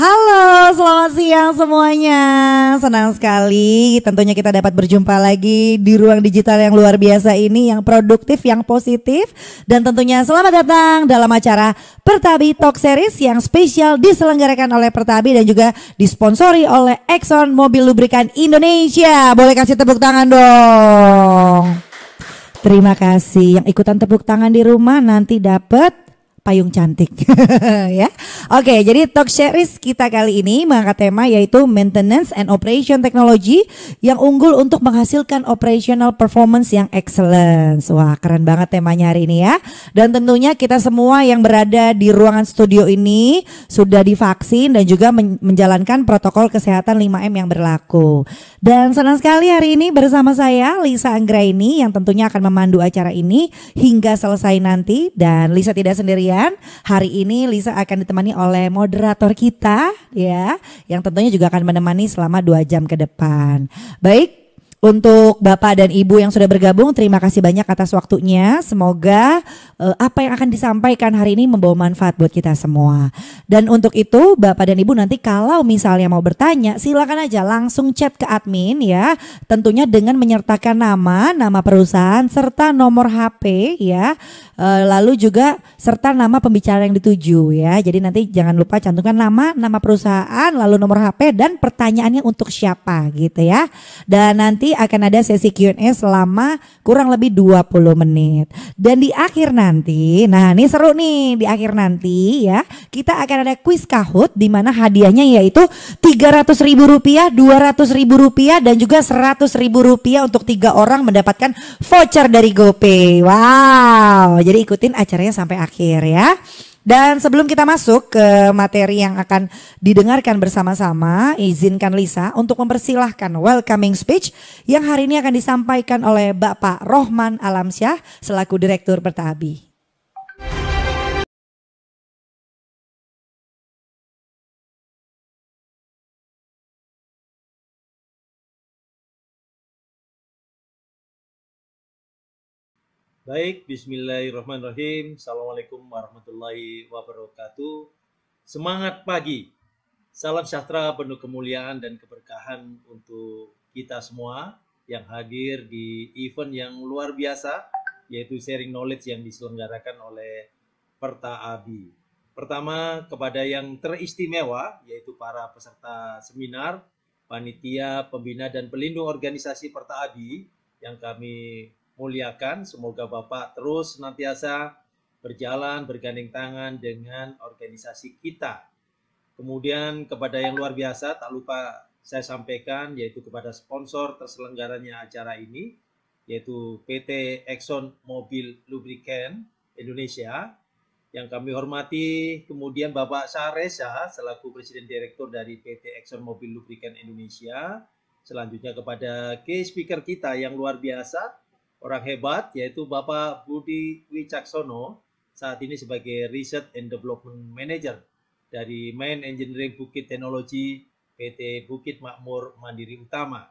Halo, selamat siang semuanya. Senang sekali tentunya kita dapat berjumpa lagi di ruang digital yang luar biasa ini, yang produktif, yang positif. Dan tentunya selamat datang dalam acara Pertabi Talk Series yang spesial diselenggarakan oleh Pertabi dan juga disponsori oleh Exxon Mobil Lubrikan Indonesia. Boleh kasih tepuk tangan dong. Terima kasih. Yang ikutan tepuk tangan di rumah nanti dapat payung cantik ya. Oke, jadi talk series kita kali ini mengangkat tema yaitu Maintenance and Operation Technology yang unggul untuk menghasilkan operational performance yang excellence. Wah, keren banget temanya hari ini ya. Dan tentunya kita semua yang berada di ruangan studio ini sudah divaksin dan juga menjalankan protokol kesehatan 5M yang berlaku. Dan senang sekali hari ini bersama saya Lisa Anggraini yang tentunya akan memandu acara ini hingga selesai nanti. Dan Lisa tidak sendirian. Hari ini Lisa akan ditemani oleh moderator kita ya, yang tentunya juga akan menemani selama 2 jam ke depan. Baik, untuk Bapak dan Ibu yang sudah bergabung, terima kasih banyak atas waktunya. Semoga apa yang akan disampaikan hari ini membawa manfaat buat kita semua. Dan untuk itu Bapak dan Ibu nanti kalau misalnya mau bertanya, silakan aja langsung chat ke admin ya. Tentunya dengan menyertakan nama perusahaan serta nomor HP ya. Lalu juga serta nama pembicara yang dituju ya. Jadi nanti jangan lupa cantumkan nama perusahaan, lalu nomor HP dan pertanyaannya untuk siapa gitu ya. Dan nanti akan ada sesi Q&A selama kurang lebih 20 menit. Dan di akhir nanti, nah ini seru nih, di akhir nanti ya, kita akan ada kuis Kahoot di mana hadiahnya yaitu Rp300.000, Rp200.000 dan juga Rp100.000 untuk 3 orang mendapatkan voucher dari GoPay. Wow, jadi ikutin acaranya sampai akhir ya. Dan sebelum kita masuk ke materi yang akan didengarkan bersama-sama, izinkan Lisa untuk mempersilahkan welcoming speech yang hari ini akan disampaikan oleh Bapak Rohman Alamsyah selaku Direktur Pertabi. Baik, bismillahirrahmanirrahim. Assalamualaikum warahmatullahi wabarakatuh. Semangat pagi. Salam sejahtera penuh kemuliaan dan keberkahan untuk kita semua yang hadir di event yang luar biasa, yaitu sharing knowledge yang diselenggarakan oleh Pertabi. Pertama, kepada yang teristimewa, yaitu para peserta seminar, panitia, pembina, dan pelindung organisasi Pertabi yang kami muliakan. Semoga Bapak terus senantiasa berjalan bergandeng tangan dengan organisasi kita. Kemudian kepada yang luar biasa, tak lupa saya sampaikan yaitu kepada sponsor terselenggaranya acara ini, yaitu PT Exxon Mobil Lubrikan Indonesia yang kami hormati. Kemudian Bapak Sahresa selaku Presiden Direktur dari PT Exxon Mobil Lubrikan Indonesia. Selanjutnya kepada key speaker kita yang luar biasa, orang hebat, yaitu Bapak Budi Wicaksono, saat ini sebagai Research and Development Manager dari Main Engineering Bukit Teknologi PT Bukit Makmur Mandiri Utama.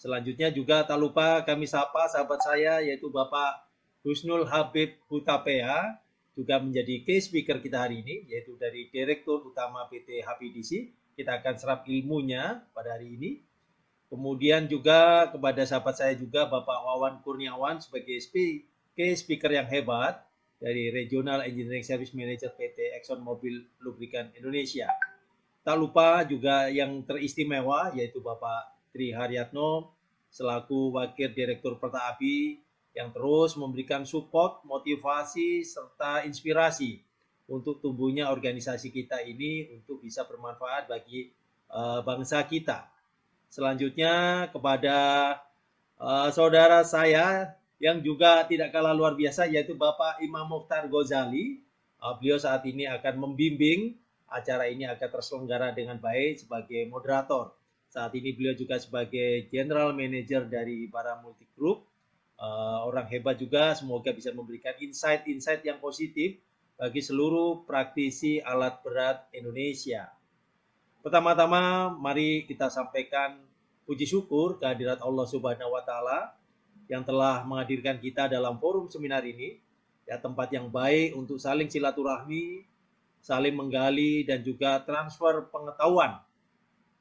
Selanjutnya juga tak lupa kami sapa sahabat saya, yaitu Bapak Husnul Habib Hutapea, juga menjadi key speaker kita hari ini, yaitu dari Direktur Utama PT HPDC. Kita akan serap ilmunya pada hari ini. Kemudian juga kepada sahabat saya juga Bapak Wawan Kurniawan sebagai key speaker yang hebat dari Regional Engineering Service Manager PT Exxon Mobil Lubrikan Indonesia. Tak lupa juga yang teristimewa yaitu Bapak Tri Haryatno selaku Wakil Direktur Pertabi yang terus memberikan support, motivasi, serta inspirasi untuk tumbuhnya organisasi kita ini untuk bisa bermanfaat bagi bangsa kita. Selanjutnya kepada saudara saya yang juga tidak kalah luar biasa yaitu Bapak Imam Mukhtar Ghazali. Beliau saat ini akan membimbing acara ini agar terselenggara dengan baik sebagai moderator. Saat ini beliau juga sebagai General Manager dari Bara Multi Group. Orang hebat juga, semoga bisa memberikan insight-insight yang positif bagi seluruh praktisi alat berat Indonesia. Pertama-tama mari kita sampaikan puji syukur kehadirat Allah Subhanahu wa taala yang telah menghadirkan kita dalam forum seminar ini, ya, tempat yang baik untuk saling silaturahmi, saling menggali dan juga transfer pengetahuan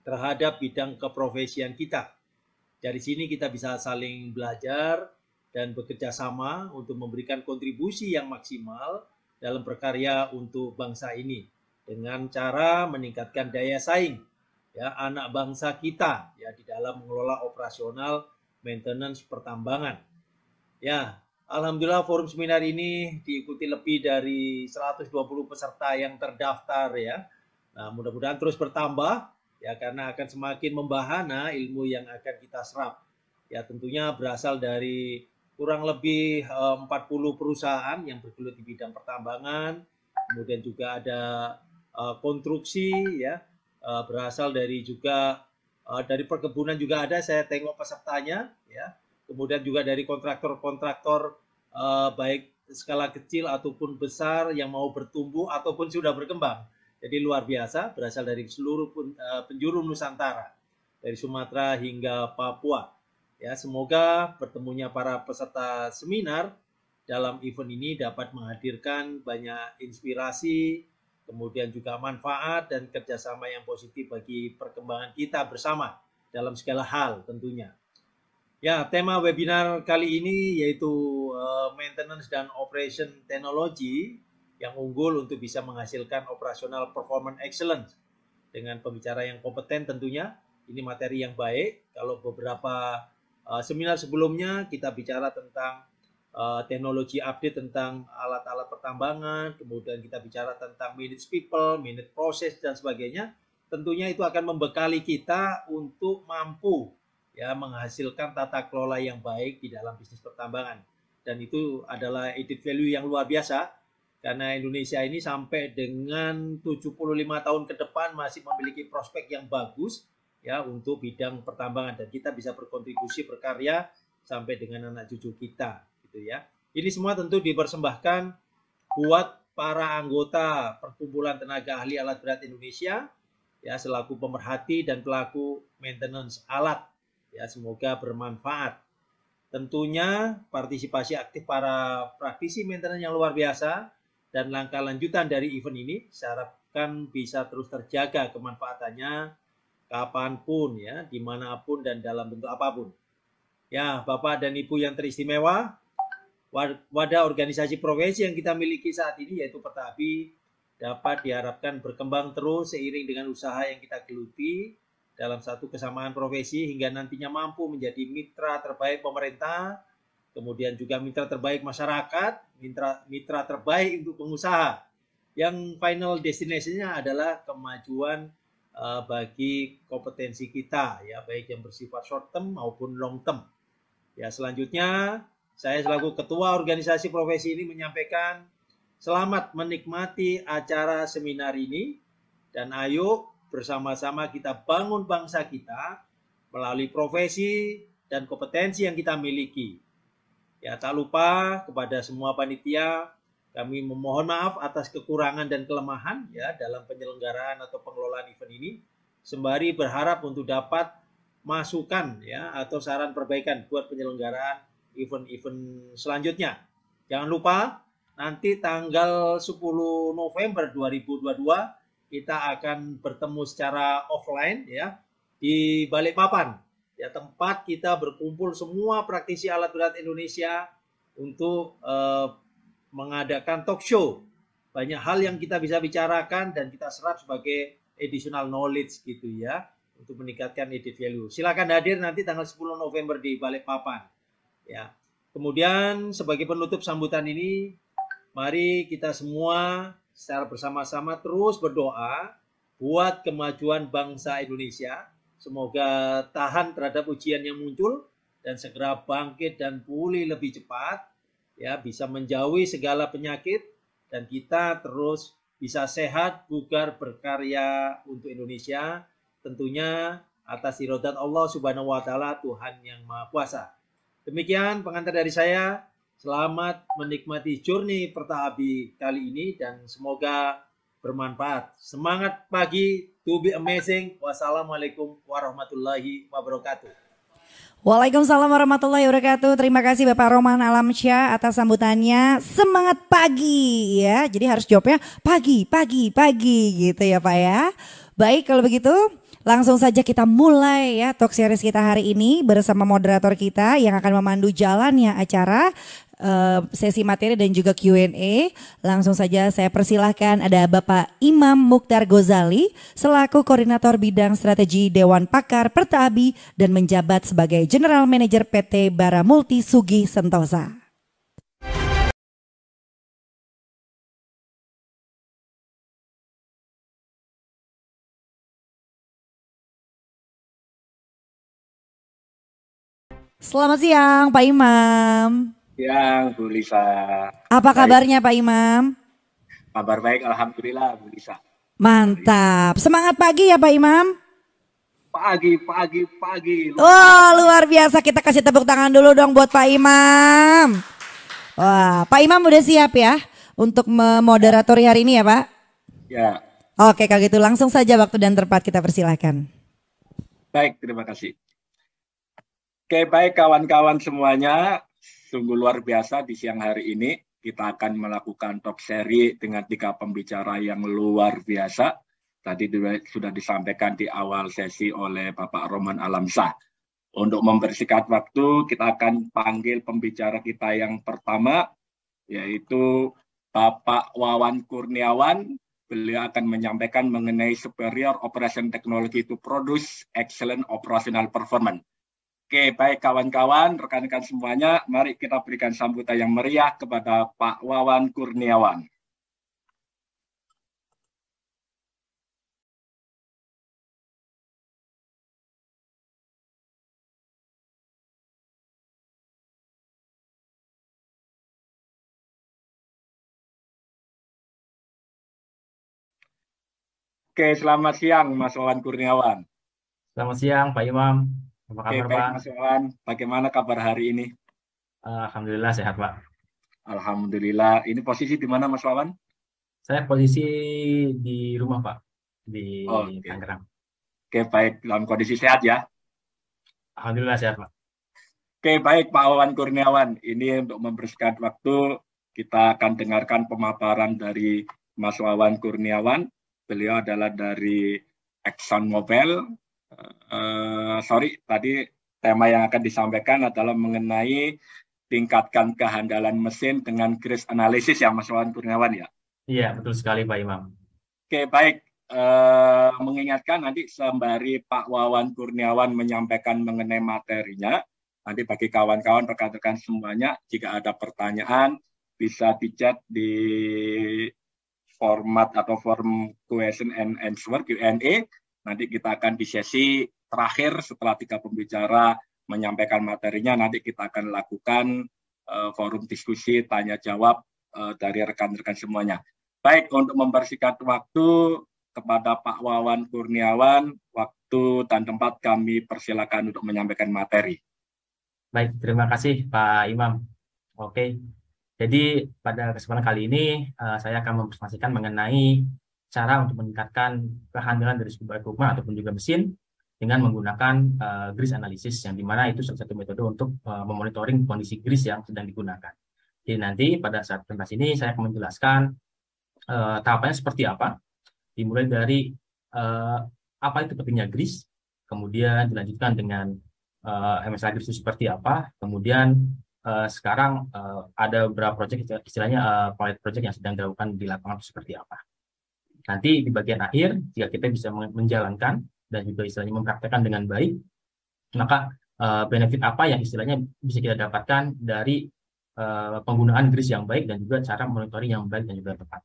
terhadap bidang keprofesian kita. Dari sini kita bisa saling belajar dan bekerja sama untuk memberikan kontribusi yang maksimal dalam berkarya untuk bangsa ini dengan cara meningkatkan daya saing, ya, anak bangsa kita, ya, di dalam mengelola operasional maintenance pertambangan. Ya, alhamdulillah forum seminar ini diikuti lebih dari 120 peserta yang terdaftar, ya. Nah, mudah-mudahan terus bertambah, ya, karena akan semakin membahana ilmu yang akan kita serap. Ya, tentunya berasal dari kurang lebih 40 perusahaan yang bergelut di bidang pertambangan, kemudian juga ada konstruksi, ya, berasal dari juga dari perkebunan juga ada, saya tengok pesertanya, ya, kemudian juga dari kontraktor-kontraktor baik skala kecil ataupun besar yang mau bertumbuh ataupun sudah berkembang. Jadi luar biasa, berasal dari seluruh penjuru Nusantara, dari Sumatera hingga Papua. Ya, semoga bertemunya para peserta seminar dalam event ini dapat menghadirkan banyak inspirasi, kemudian juga manfaat dan kerjasama yang positif bagi perkembangan kita bersama dalam segala hal tentunya. Ya, tema webinar kali ini yaitu Maintenance dan Operation Technology yang unggul untuk bisa menghasilkan operational performance excellence dengan pembicara yang kompeten tentunya. Ini materi yang baik. Kalau beberapa seminar sebelumnya kita bicara tentang teknologi update tentang alat-alat pertambangan, kemudian kita bicara tentang minute people, minute process dan sebagainya. Tentunya itu akan membekali kita untuk mampu, ya, menghasilkan tata kelola yang baik di dalam bisnis pertambangan. Dan itu adalah added value yang luar biasa karena Indonesia ini sampai dengan 75 tahun ke depan masih memiliki prospek yang bagus, ya, untuk bidang pertambangan, dan kita bisa berkontribusi berkarya sampai dengan anak cucu kita, gitu ya. Ini semua tentu dipersembahkan buat para anggota Perkumpulan Tenaga Ahli Alat Berat Indonesia, ya, selaku pemerhati dan pelaku maintenance alat. Ya, semoga bermanfaat. Tentunya partisipasi aktif para praktisi maintenance yang luar biasa dan langkah lanjutan dari event ini saya harapkan bisa terus terjaga kemanfaatannya kapanpun, ya, dimanapun dan dalam bentuk apapun. Ya, Bapak dan Ibu yang teristimewa, wadah organisasi profesi yang kita miliki saat ini yaitu Pertabi dapat diharapkan berkembang terus seiring dengan usaha yang kita geluti dalam satu kesamaan profesi hingga nantinya mampu menjadi mitra terbaik pemerintah, kemudian juga mitra terbaik masyarakat, mitra terbaik untuk pengusaha. Yang final destination-nya adalah kemajuan bagi kompetensi kita, ya, baik yang bersifat short term maupun long term. Ya, selanjutnya saya selaku ketua organisasi profesi ini menyampaikan selamat menikmati acara seminar ini dan ayo bersama-sama kita bangun bangsa kita melalui profesi dan kompetensi yang kita miliki. Ya, tak lupa kepada semua panitia kami memohon maaf atas kekurangan dan kelemahan, ya, dalam penyelenggaraan atau pengelolaan event ini, sembari berharap untuk dapat masukan, ya, atau saran perbaikan buat penyelenggaraan event-event selanjutnya. Jangan lupa nanti tanggal 10 November 2022 kita akan bertemu secara offline, ya, di Balikpapan, ya, tempat kita berkumpul semua praktisi alat berat Indonesia untuk mengadakan talk show. Banyak hal yang kita bisa bicarakan dan kita serap sebagai additional knowledge, gitu ya, untuk meningkatkan added value. Silakan hadir nanti tanggal 10 November di Balikpapan, ya. Kemudian sebagai penutup sambutan ini, mari kita semua secara bersama-sama terus berdoa buat kemajuan bangsa Indonesia. Semoga tahan terhadap ujian yang muncul dan segera bangkit dan pulih lebih cepat, ya, bisa menjauhi segala penyakit dan kita terus bisa sehat, bugar, berkarya untuk Indonesia, tentunya atas iradat Allah Subhanahu wa taala, Tuhan yang Maha Kuasa. Demikian pengantar dari saya. Selamat menikmati journey Pertabi kali ini dan semoga bermanfaat. Semangat pagi To be amazing. Wassalamualaikum warahmatullahi wabarakatuh. Waalaikumsalam warahmatullahi wabarakatuh. Terima kasih Bapak Roman Alamsyah atas sambutannya. Semangat pagi ya. Jadi harus jawabnya pagi, pagi, pagi gitu ya Pak ya. Baik kalau begitu langsung saja kita mulai ya talk series kita hari ini bersama moderator kita yang akan memandu jalannya acara sesi materi dan juga Q&A. Langsung saja saya persilahkan ada Bapak Imam Mukhtar Ghazali selaku Koordinator Bidang Strategi Dewan Pakar Pertaabi dan menjabat sebagai General Manager PT Bara Multi Sugih Sentosa. Selamat siang Pak Imam. Siang Bu Lisa. Apa kabarnya Pak Imam? Kabar baik, alhamdulillah Bu Lisa. Mantap. Semangat pagi ya Pak Imam. Pagi. Wah, luar biasa. Kita kasih tepuk tangan dulu dong buat Pak Imam. Wah, Pak Imam udah siap ya untuk memoderatori hari ini ya Pak? Ya. Oke, kalau gitu langsung saja waktu dan tempat kita persilahkan. Baik, terima kasih. Oke, baik kawan-kawan semuanya. Sungguh luar biasa di siang hari ini. Kita akan melakukan talk seri dengan 3 pembicara yang luar biasa. Tadi sudah disampaikan di awal sesi oleh Bapak Roman Alamsyah. Untuk mempersingkat waktu, kita akan panggil pembicara kita yang pertama, yaitu Bapak Wawan Kurniawan. Beliau akan menyampaikan mengenai Superior Operation Technology to Produce Excellent Operational Performance. Oke, baik kawan-kawan, rekan-rekan semuanya, mari kita berikan sambutan yang meriah kepada Pak Wawan Kurniawan. Oke, selamat siang Mas Wawan Kurniawan. Selamat siang Pak Imam. Apa kabar baik, Pak? Mas Wawan, bagaimana kabar hari ini? Alhamdulillah sehat Pak. Alhamdulillah. Ini posisi di mana Mas Wawan? Saya posisi di rumah Pak, di Tangerang. Oke, baik. Dalam kondisi sehat ya? Alhamdulillah sehat Pak. Oke, baik Pak Wawan Kurniawan. Ini untuk membersihkan waktu, kita akan dengarkan pemaparan dari Mas Wawan Kurniawan. Beliau adalah dari ExxonMobil. Tadi tema yang akan disampaikan adalah mengenai tingkatkan kehandalan mesin dengan grease analysis ya Mas Wawan Kurniawan ya? Iya, betul sekali Pak Imam. Oke, baik. Mengingatkan nanti sembari Pak Wawan Kurniawan menyampaikan mengenai materinya, nanti bagi kawan-kawan rekan-rekan semuanya, jika ada pertanyaan bisa di-chat di format atau form question and answer Q&A. Nanti kita akan di sesi terakhir setelah 3 pembicara menyampaikan materinya, nanti kita akan lakukan forum diskusi tanya jawab dari rekan-rekan semuanya. Baik, untuk mempersingkat waktu kepada Pak Wawan Kurniawan, waktu dan tempat kami persilakan untuk menyampaikan materi. Baik, terima kasih Pak Imam. Oke, jadi pada kesempatan kali ini saya akan mempresentasikan mengenai cara untuk meningkatkan kehandalan dari sebuah equipment ataupun juga mesin dengan menggunakan grease analysis, yang dimana itu salah satu metode untuk memonitoring kondisi grease yang sedang digunakan. Jadi nanti pada saat presentasi ini saya akan menjelaskan tahapannya seperti apa, dimulai dari apa itu pentingnya grease, kemudian dilanjutkan dengan MSA grease itu seperti apa, kemudian sekarang ada beberapa proyek, istilahnya pilot project yang sedang dilakukan di lapangan itu seperti apa. Nanti di bagian akhir, jika kita bisa menjalankan dan juga istilahnya mempraktekkan dengan baik, maka benefit apa yang istilahnya bisa kita dapatkan dari penggunaan grease yang baik dan juga cara monitoring yang baik dan juga tepat.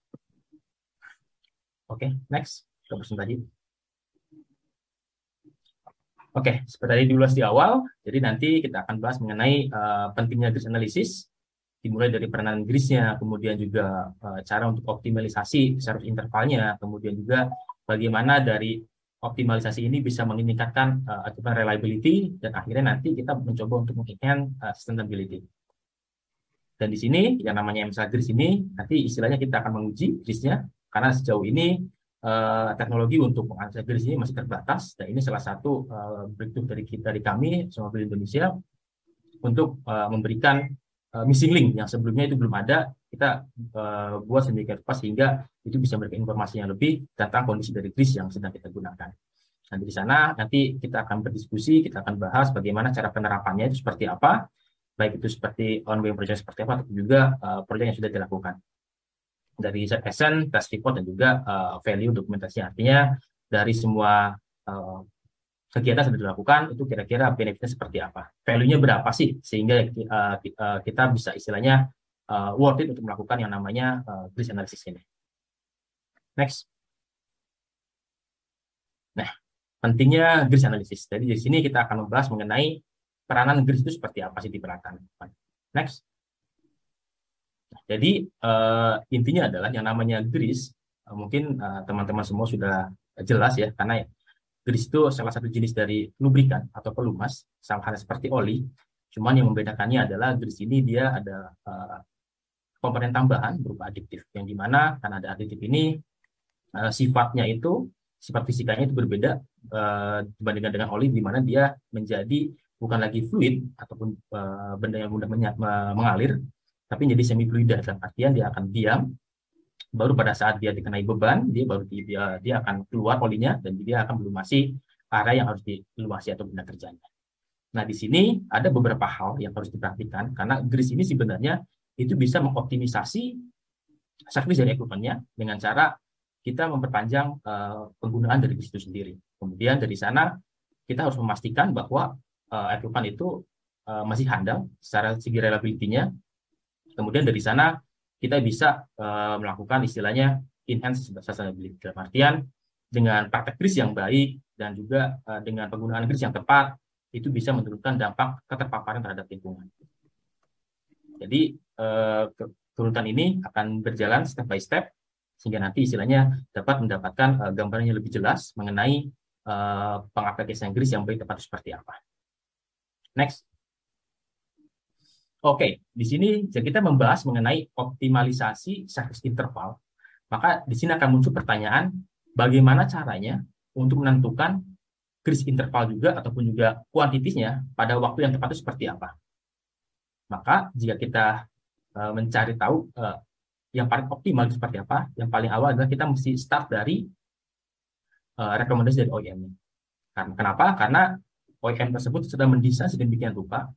Oke, next. Kita presentasi. Oke, seperti tadi diulas di awal, jadi nanti kita akan bahas mengenai pentingnya grease analysis, dimulai dari peranan grease-nya, kemudian juga cara untuk optimalisasi service intervalnya, kemudian juga bagaimana dari optimalisasi ini bisa meningkatkan reliability, dan akhirnya nanti kita mencoba untuk meningkatkan sustainability. Dan di sini yang namanya MSA grease ini nanti istilahnya kita akan menguji grease-nya, karena sejauh ini teknologi untuk menganalisis grease ini masih terbatas, dan ini salah satu breakthrough dari kami Automobil Indonesia untuk memberikan missing link yang sebelumnya itu belum ada. Kita buat sedemikian rupa sehingga itu bisa memberikan informasi yang lebih tentang kondisi dari grease yang sedang kita gunakan. Nanti di sana nanti kita akan berdiskusi, kita akan bahas bagaimana cara penerapannya itu seperti apa, baik itu seperti ongoing project seperti apa, ataupun juga proyek yang sudah dilakukan dari set essence, test report, dan juga value dokumentasi. Artinya dari semua kegiatan yang sudah dilakukan itu kira-kira benefitnya seperti apa, value-nya berapa sih, sehingga kita bisa istilahnya worth it untuk melakukan yang namanya grease analysis ini. Next. Nah, pentingnya grease analysis. Jadi di sini kita akan membahas mengenai peranan grease itu seperti apa sih di peralatan. Next. Jadi intinya adalah yang namanya grease, mungkin teman-teman semua sudah jelas ya, karena grease itu salah satu jenis dari lubrikan atau pelumas, sama halnya seperti oli. Cuman yang membedakannya adalah grease ini dia ada komponen tambahan berupa adiktif, yang dimana karena ada adiktif ini sifatnya itu, sifat fisikanya itu berbeda dibandingkan dengan oli, di mana dia menjadi bukan lagi fluid ataupun benda yang mudah mengalir, tapi menjadi semi fluida, dalam artian dia akan diam, baru pada saat dia dikenai beban dia akan keluar olinya, dan dia akan melumasi area yang harus dilumasi atau benda kerjanya. Nah, di sini ada beberapa hal yang harus diperhatikan, karena grease ini sebenarnya itu bisa mengoptimisasi servis dari equipment-nya dengan cara kita memperpanjang penggunaan dari grease itu sendiri. Kemudian dari sana kita harus memastikan bahwa equipment itu masih handal secara segi reliability-nya. Kemudian dari sana kita bisa melakukan istilahnya enhance sustainability, dalam artian dengan praktek grease yang baik dan juga dengan penggunaan grease yang tepat itu bisa menurunkan dampak keterpaparan terhadap lingkungan. Jadi turutan ini akan berjalan step by step sehingga nanti istilahnya dapat mendapatkan gambaran yang lebih jelas mengenai pengaplikasian grease yang baik tepat seperti apa. Next. Oke, di sini kita membahas mengenai optimalisasi service interval. Maka di sini akan muncul pertanyaan, bagaimana caranya untuk menentukan grease interval juga ataupun juga kuantitinya pada waktu yang tepat itu seperti apa? Maka jika kita mencari tahu yang paling optimal seperti apa, yang paling awal adalah kita mesti start dari rekomendasi dari OEM. Kenapa? Karena OEM tersebut sudah mendesain sedemikian rupa,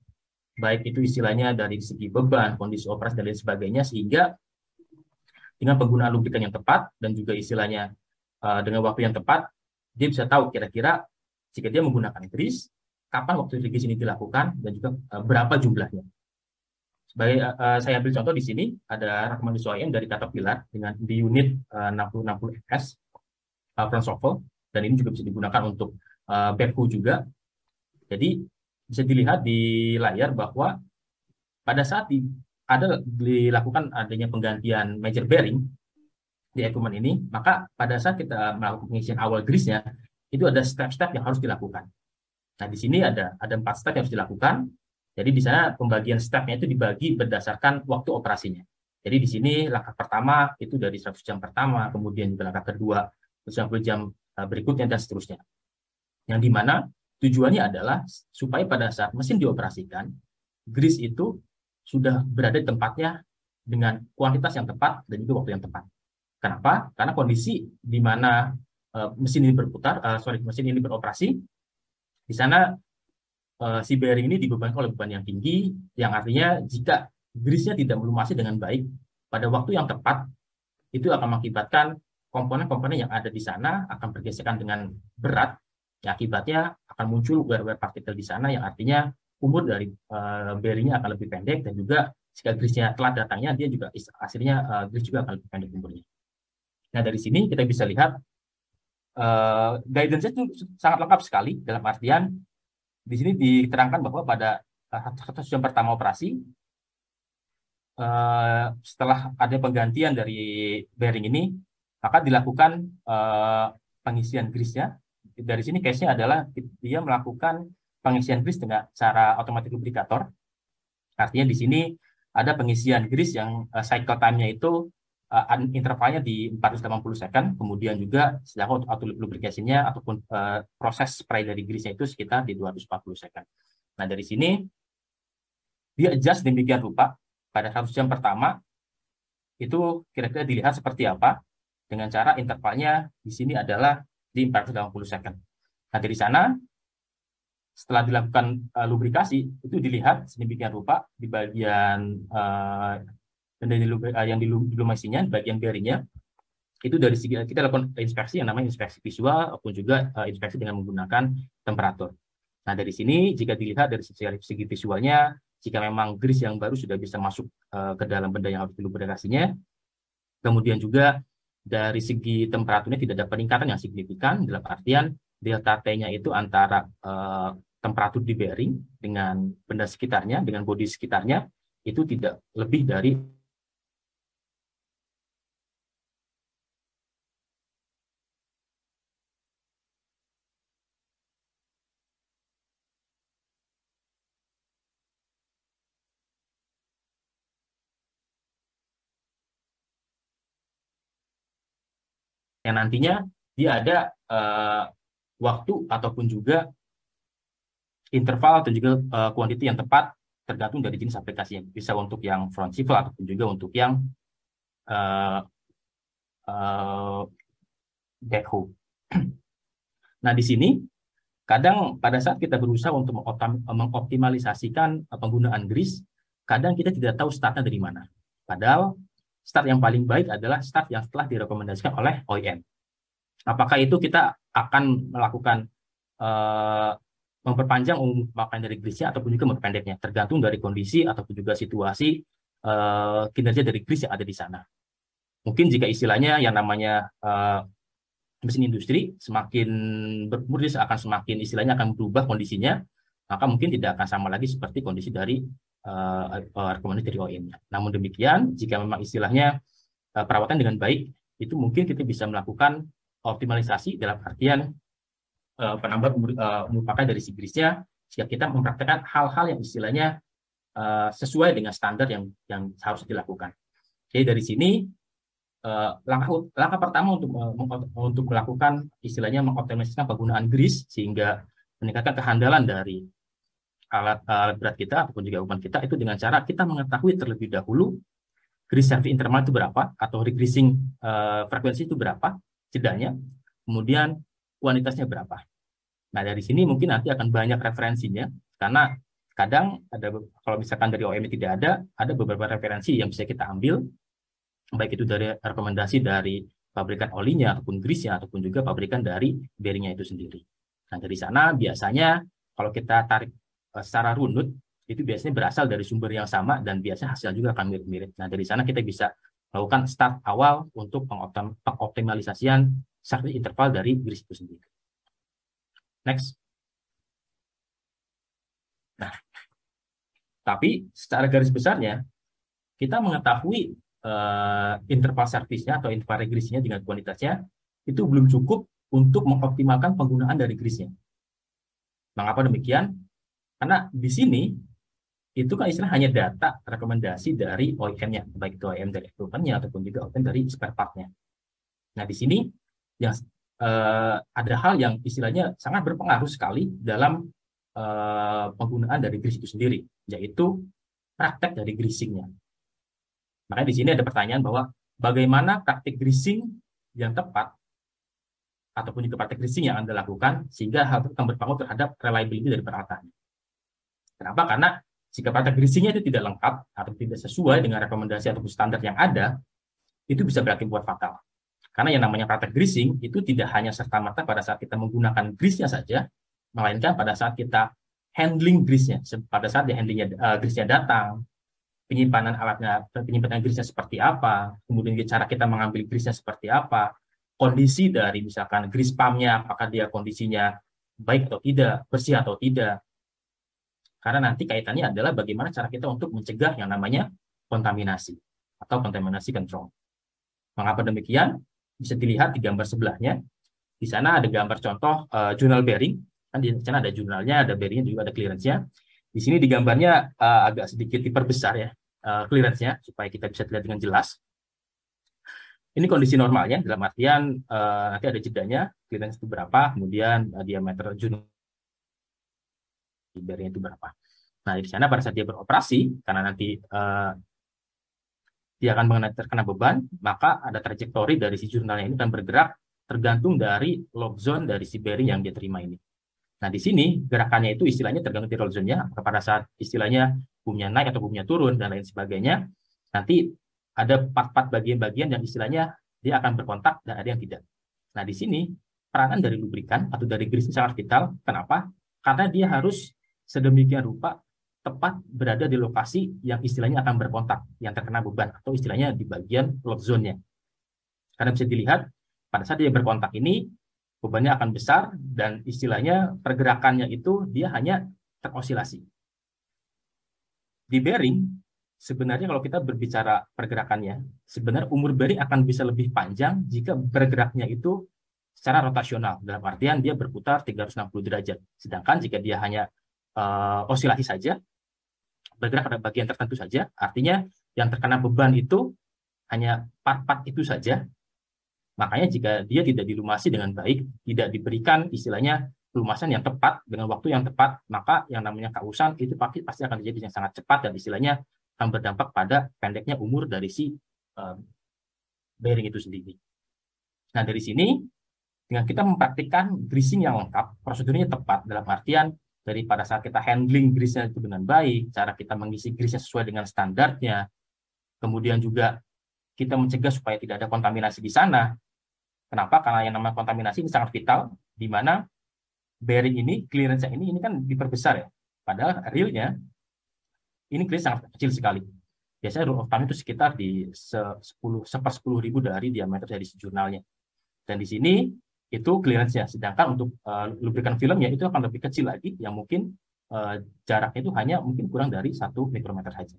baik itu istilahnya dari segi beban, kondisi operasi, dan lain sebagainya, sehingga dengan penggunaan lubrikan yang tepat dan juga istilahnya dengan waktu yang tepat, dia bisa tahu kira-kira jika dia menggunakan grease, kapan waktu grease ini dilakukan, dan juga berapa jumlahnya. Sebagai saya ambil contoh di sini, ada rekomendasi OEM dari Caterpillar dengan di unit 6060S front shovel, dan ini juga bisa digunakan untuk backhoe juga. Jadi bisa dilihat di layar bahwa pada saat dilakukan adanya penggantian major bearing di equipment ini, maka pada saat kita melakukan pengisian awal grease-nya, itu ada step-step yang harus dilakukan. Nah, di sini ada 4 step yang harus dilakukan. Jadi di sana pembagian step-nya itu dibagi berdasarkan waktu operasinya. Jadi di sini langkah pertama itu dari 100 jam pertama, kemudian juga langkah kedua 150 jam berikutnya, dan seterusnya. Yang dimana tujuannya adalah supaya pada saat mesin dioperasikan, grease itu sudah berada di tempatnya dengan kuantitas yang tepat dan juga waktu yang tepat. Kenapa? Karena kondisi di mana mesin ini beroperasi, di sana si bearing ini dibebankan oleh beban yang tinggi, yang artinya jika grease-nya tidak melumasi dengan baik pada waktu yang tepat, itu akan mengakibatkan komponen-komponen yang ada di sana akan bergesekan dengan berat. Ya, akibatnya akan muncul wear-wear partikel di sana, yang artinya umur dari bearingnya akan lebih pendek, dan juga jika grease-nya telat datangnya, dia juga hasilnya grease juga akan lebih pendek umurnya. Nah, dari sini kita bisa lihat guidance-nya itu sangat lengkap sekali, dalam artian di sini diterangkan bahwa pada 100 jam pertama operasi, setelah ada penggantian dari bearing ini, maka dilakukan pengisian grease-nya. Dari sini case-nya adalah dia melakukan pengisian grease dengan cara otomatis lubrikator. Artinya di sini ada pengisian grease yang cycle time-nya itu intervalnya di 480 second, kemudian juga sedangkan untuk auto lubrication-nya ataupun proses spray dari grease-nya itu sekitar di 240 second. Nah, dari sini dia adjust demikian rupa pada 100 jam pertama itu kira-kira dilihat seperti apa dengan cara intervalnya di sini adalah di 480 second. Nah, dari sana setelah dilakukan lubrikasi itu dilihat sedemikian rupa di bagian yang dilumasinya, bagian bearingnya itu dari segi kita lakukan inspeksi yang namanya inspeksi visual maupun juga inspeksi dengan menggunakan temperatur. Nah, dari sini jika dilihat dari segi visualnya, jika memang grease yang baru sudah bisa masuk ke dalam benda yang harus dilubrikasinya, kemudian juga dari segi temperaturnya tidak ada peningkatan yang signifikan, dalam artian delta T-nya itu antara temperatur di bearing dengan benda sekitarnya, dengan bodi sekitarnya, itu tidak lebih dari yang nantinya dia ada waktu ataupun juga interval atau juga quantity yang tepat tergantung dari jenis aplikasinya. Bisa untuk yang front swivel ataupun juga untuk yang backhoe. Nah, di sini kadang pada saat kita berusaha untuk mengoptimalisasikan penggunaan grease, kadang kita tidak tahu startnya dari mana. Padahal start yang paling baik adalah start yang setelah direkomendasikan oleh OEM. Apakah itu kita akan melakukan memperpanjang umur pemakaian dari grease-nya ataupun juga memperpendeknya, tergantung dari kondisi ataupun juga situasi kinerja dari grease yang ada di sana. Mungkin jika istilahnya yang namanya mesin industri semakin berumur, dia akan semakin istilahnya akan berubah kondisinya, maka mungkin tidak akan sama lagi seperti kondisi dari rekomendasi dari OEM-nya. Namun demikian, jika memang istilahnya perawatan dengan baik, itu mungkin kita bisa melakukan optimalisasi dalam artian penambahan umur pakai dari si grease-nya, jika kita mempraktekkan hal-hal yang istilahnya sesuai dengan standar yang harus dilakukan. Jadi dari sini langkah pertama untuk melakukan istilahnya mengoptimalisasikan penggunaan grease sehingga meningkatkan kehandalan dari alat berat kita ataupun juga umpan kita itu dengan cara kita mengetahui terlebih dahulu grease service interval itu berapa atau regreasing frekuensi itu berapa jedanya, kemudian kuantitasnya berapa. Nah, dari sini mungkin nanti akan banyak referensinya karena kadang ada, kalau misalkan dari OEM tidak ada beberapa referensi yang bisa kita ambil, baik itu dari rekomendasi dari pabrikan olinya ataupun grease-nya ataupun juga pabrikan dari bearing-nya itu sendiri. Nah, dari sana biasanya kalau kita tarik secara runut itu biasanya berasal dari sumber yang sama dan biasanya hasil juga akan mirip-mirip. Nah, dari sana kita bisa melakukan start awal untuk pengoptimalisasian service interval dari grease itu sendiri. Next. Nah, tapi secara garis besarnya kita mengetahui interval service-nya atau interval regresinya dengan kualitasnya itu belum cukup untuk mengoptimalkan penggunaan dari grease-nya. Mengapa demikian? Karena di sini itu kan istilah hanya data rekomendasi dari OEM-nya, baik itu OEM dari equipment-nya ataupun juga OEM dari spare part-nya. Nah, di sini yang ada hal yang istilahnya sangat berpengaruh sekali dalam penggunaan dari grease itu sendiri, yaitu praktek dari greasing-nya. Makanya di sini ada pertanyaan bahwa bagaimana praktik greasing yang tepat ataupun juga praktik greasing yang Anda lakukan sehingga hal itu akan berpengaruh terhadap reliability dari peralatan. Kenapa? Karena jika praktik greasing-nya itu tidak lengkap atau tidak sesuai dengan rekomendasi ataupun standar yang ada, itu bisa berakibat fatal. Karena yang namanya praktek greasing itu tidak hanya serta-merta pada saat kita menggunakan grease-nya saja, melainkan pada saat kita handling grease-nya, pada saat grease-nya datang, penyimpanan alatnya, penyimpanan grease-nya seperti apa, kemudian cara kita mengambil grease-nya seperti apa, kondisi dari misalkan grease pump-nya, apakah dia kondisinya baik atau tidak, bersih atau tidak. Karena nanti kaitannya adalah bagaimana cara kita untuk mencegah yang namanya kontaminasi atau contamination control. Mengapa demikian? Bisa dilihat di gambar sebelahnya. Di sana ada gambar contoh journal bearing. Kan di sana ada jurnalnya, ada bearingnya, juga ada clearance-nya. Di sini di gambarnya agak sedikit diperbesar ya clearance-nya supaya kita bisa lihat dengan jelas. Ini kondisi normalnya, dalam artian nanti ada jedanya, clearance itu berapa, kemudian diameter jurnal bearingnya itu berapa. Nah, di sana pada saat dia beroperasi, karena nanti dia akan terkena beban, maka ada trajektori dari si jurnalnya ini akan bergerak tergantung dari lock zone dari si bearing yang dia terima ini. Nah, di sini gerakannya itu istilahnya tergantung dari lock zone-nya, pada saat istilahnya boomnya naik atau boomnya turun dan lain sebagainya, nanti ada part-part bagian-bagian yang istilahnya dia akan berkontak dan ada yang tidak. Nah, di sini peranan dari lubrikan atau dari grease sangat vital. Kenapa? Karena dia harus sedemikian rupa tepat berada di lokasi yang istilahnya akan berkontak, yang terkena beban, atau istilahnya di bagian lock zone-nya. Karena bisa dilihat, pada saat dia berkontak ini, bebannya akan besar, dan istilahnya pergerakannya itu dia hanya terosilasi. Di bearing, sebenarnya kalau kita berbicara pergerakannya, sebenarnya umur bearing akan bisa lebih panjang jika bergeraknya itu secara rotasional, dalam artian dia berputar 360 derajat. Sedangkan jika dia hanya osilasi saja, bergerak pada bagian tertentu saja, artinya yang terkena beban itu hanya part-part itu saja. Makanya jika dia tidak dilumasi dengan baik, tidak diberikan istilahnya pelumasan yang tepat dengan waktu yang tepat, maka yang namanya kausan itu pasti akan terjadi yang sangat cepat dan istilahnya akan berdampak pada pendeknya umur dari si bearing itu sendiri. Nah, dari sini dengan kita mempraktikkan greasing yang lengkap, prosedurnya tepat dalam artian dari pada saat kita handling grease-nya itu dengan baik, cara kita mengisi grease-nya sesuai dengan standarnya, kemudian juga kita mencegah supaya tidak ada kontaminasi di sana. Kenapa? Karena yang namanya kontaminasi ini sangat vital, di mana bearing ini, clearance-nya ini kan diperbesar ya. Padahal realnya, ini clearance sangat kecil sekali. Biasanya rule of thumb itu sekitar di 10/10.000 dari diameter dari jurnalnya. Dan di sini itu clearance-nya. Sedangkan untuk lubrikan filmnya itu akan lebih kecil lagi, yang mungkin jaraknya itu hanya mungkin kurang dari 1 mikrometer saja.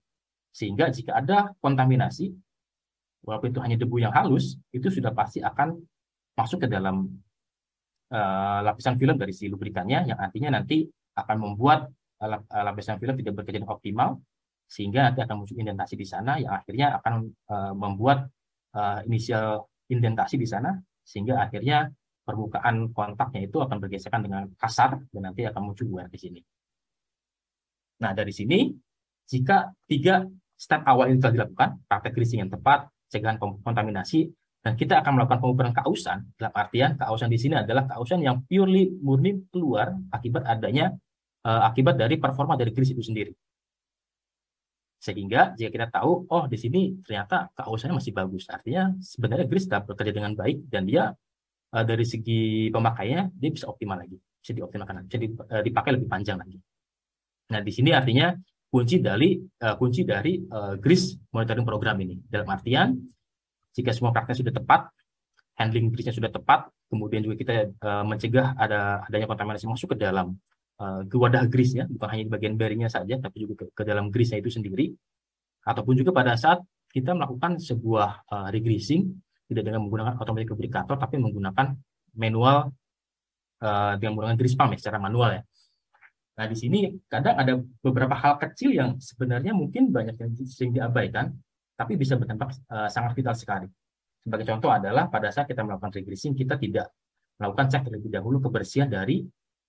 Sehingga jika ada kontaminasi, walaupun itu hanya debu yang halus, itu sudah pasti akan masuk ke dalam lapisan film dari si lubrikannya, yang artinya nanti akan membuat lapisan film tidak bekerja dengan optimal, sehingga nanti akan muncul indentasi di sana, yang akhirnya akan membuat inisial indentasi di sana, sehingga akhirnya permukaan kontaknya itu akan bergesekan dengan kasar, dan nanti akan muncul wear di sini. Nah, dari sini, jika 3 step awal ini telah dilakukan, praktek greasing yang tepat, cegahan kontaminasi, dan kita akan melakukan pengukuran kausan, dalam artian kausan di sini adalah kausan yang purely murni keluar akibat adanya akibat dari performa dari grease itu sendiri. Sehingga jika kita tahu, oh di sini ternyata kausannya masih bagus, artinya sebenarnya grease sudah bekerja dengan baik dan dia dari segi pemakaiannya dia bisa optimal lagi, bisa dioptimalkan, bisa dipakai lebih panjang lagi. Nah, di sini artinya kunci dari grease monitoring program ini, dalam artian jika semua praktek sudah tepat, handling grease-nya sudah tepat, kemudian juga kita mencegah adanya kontaminasi masuk ke dalam wadah grease-nya, bukan hanya di bagian bearing-nya saja, tapi juga ke dalam grease-nya itu sendiri, ataupun juga pada saat kita melakukan sebuah regreasing tidak dengan menggunakan automatic lubricator, tapi menggunakan manual dengan menggunakan grease pump ya, secara manual ya. Nah, di sini kadang ada beberapa hal kecil yang sebenarnya mungkin banyak yang sering diabaikan, tapi bisa berdampak sangat vital sekali. Sebagai contoh adalah pada saat kita melakukan regreasing, kita tidak melakukan cek terlebih dahulu kebersihan dari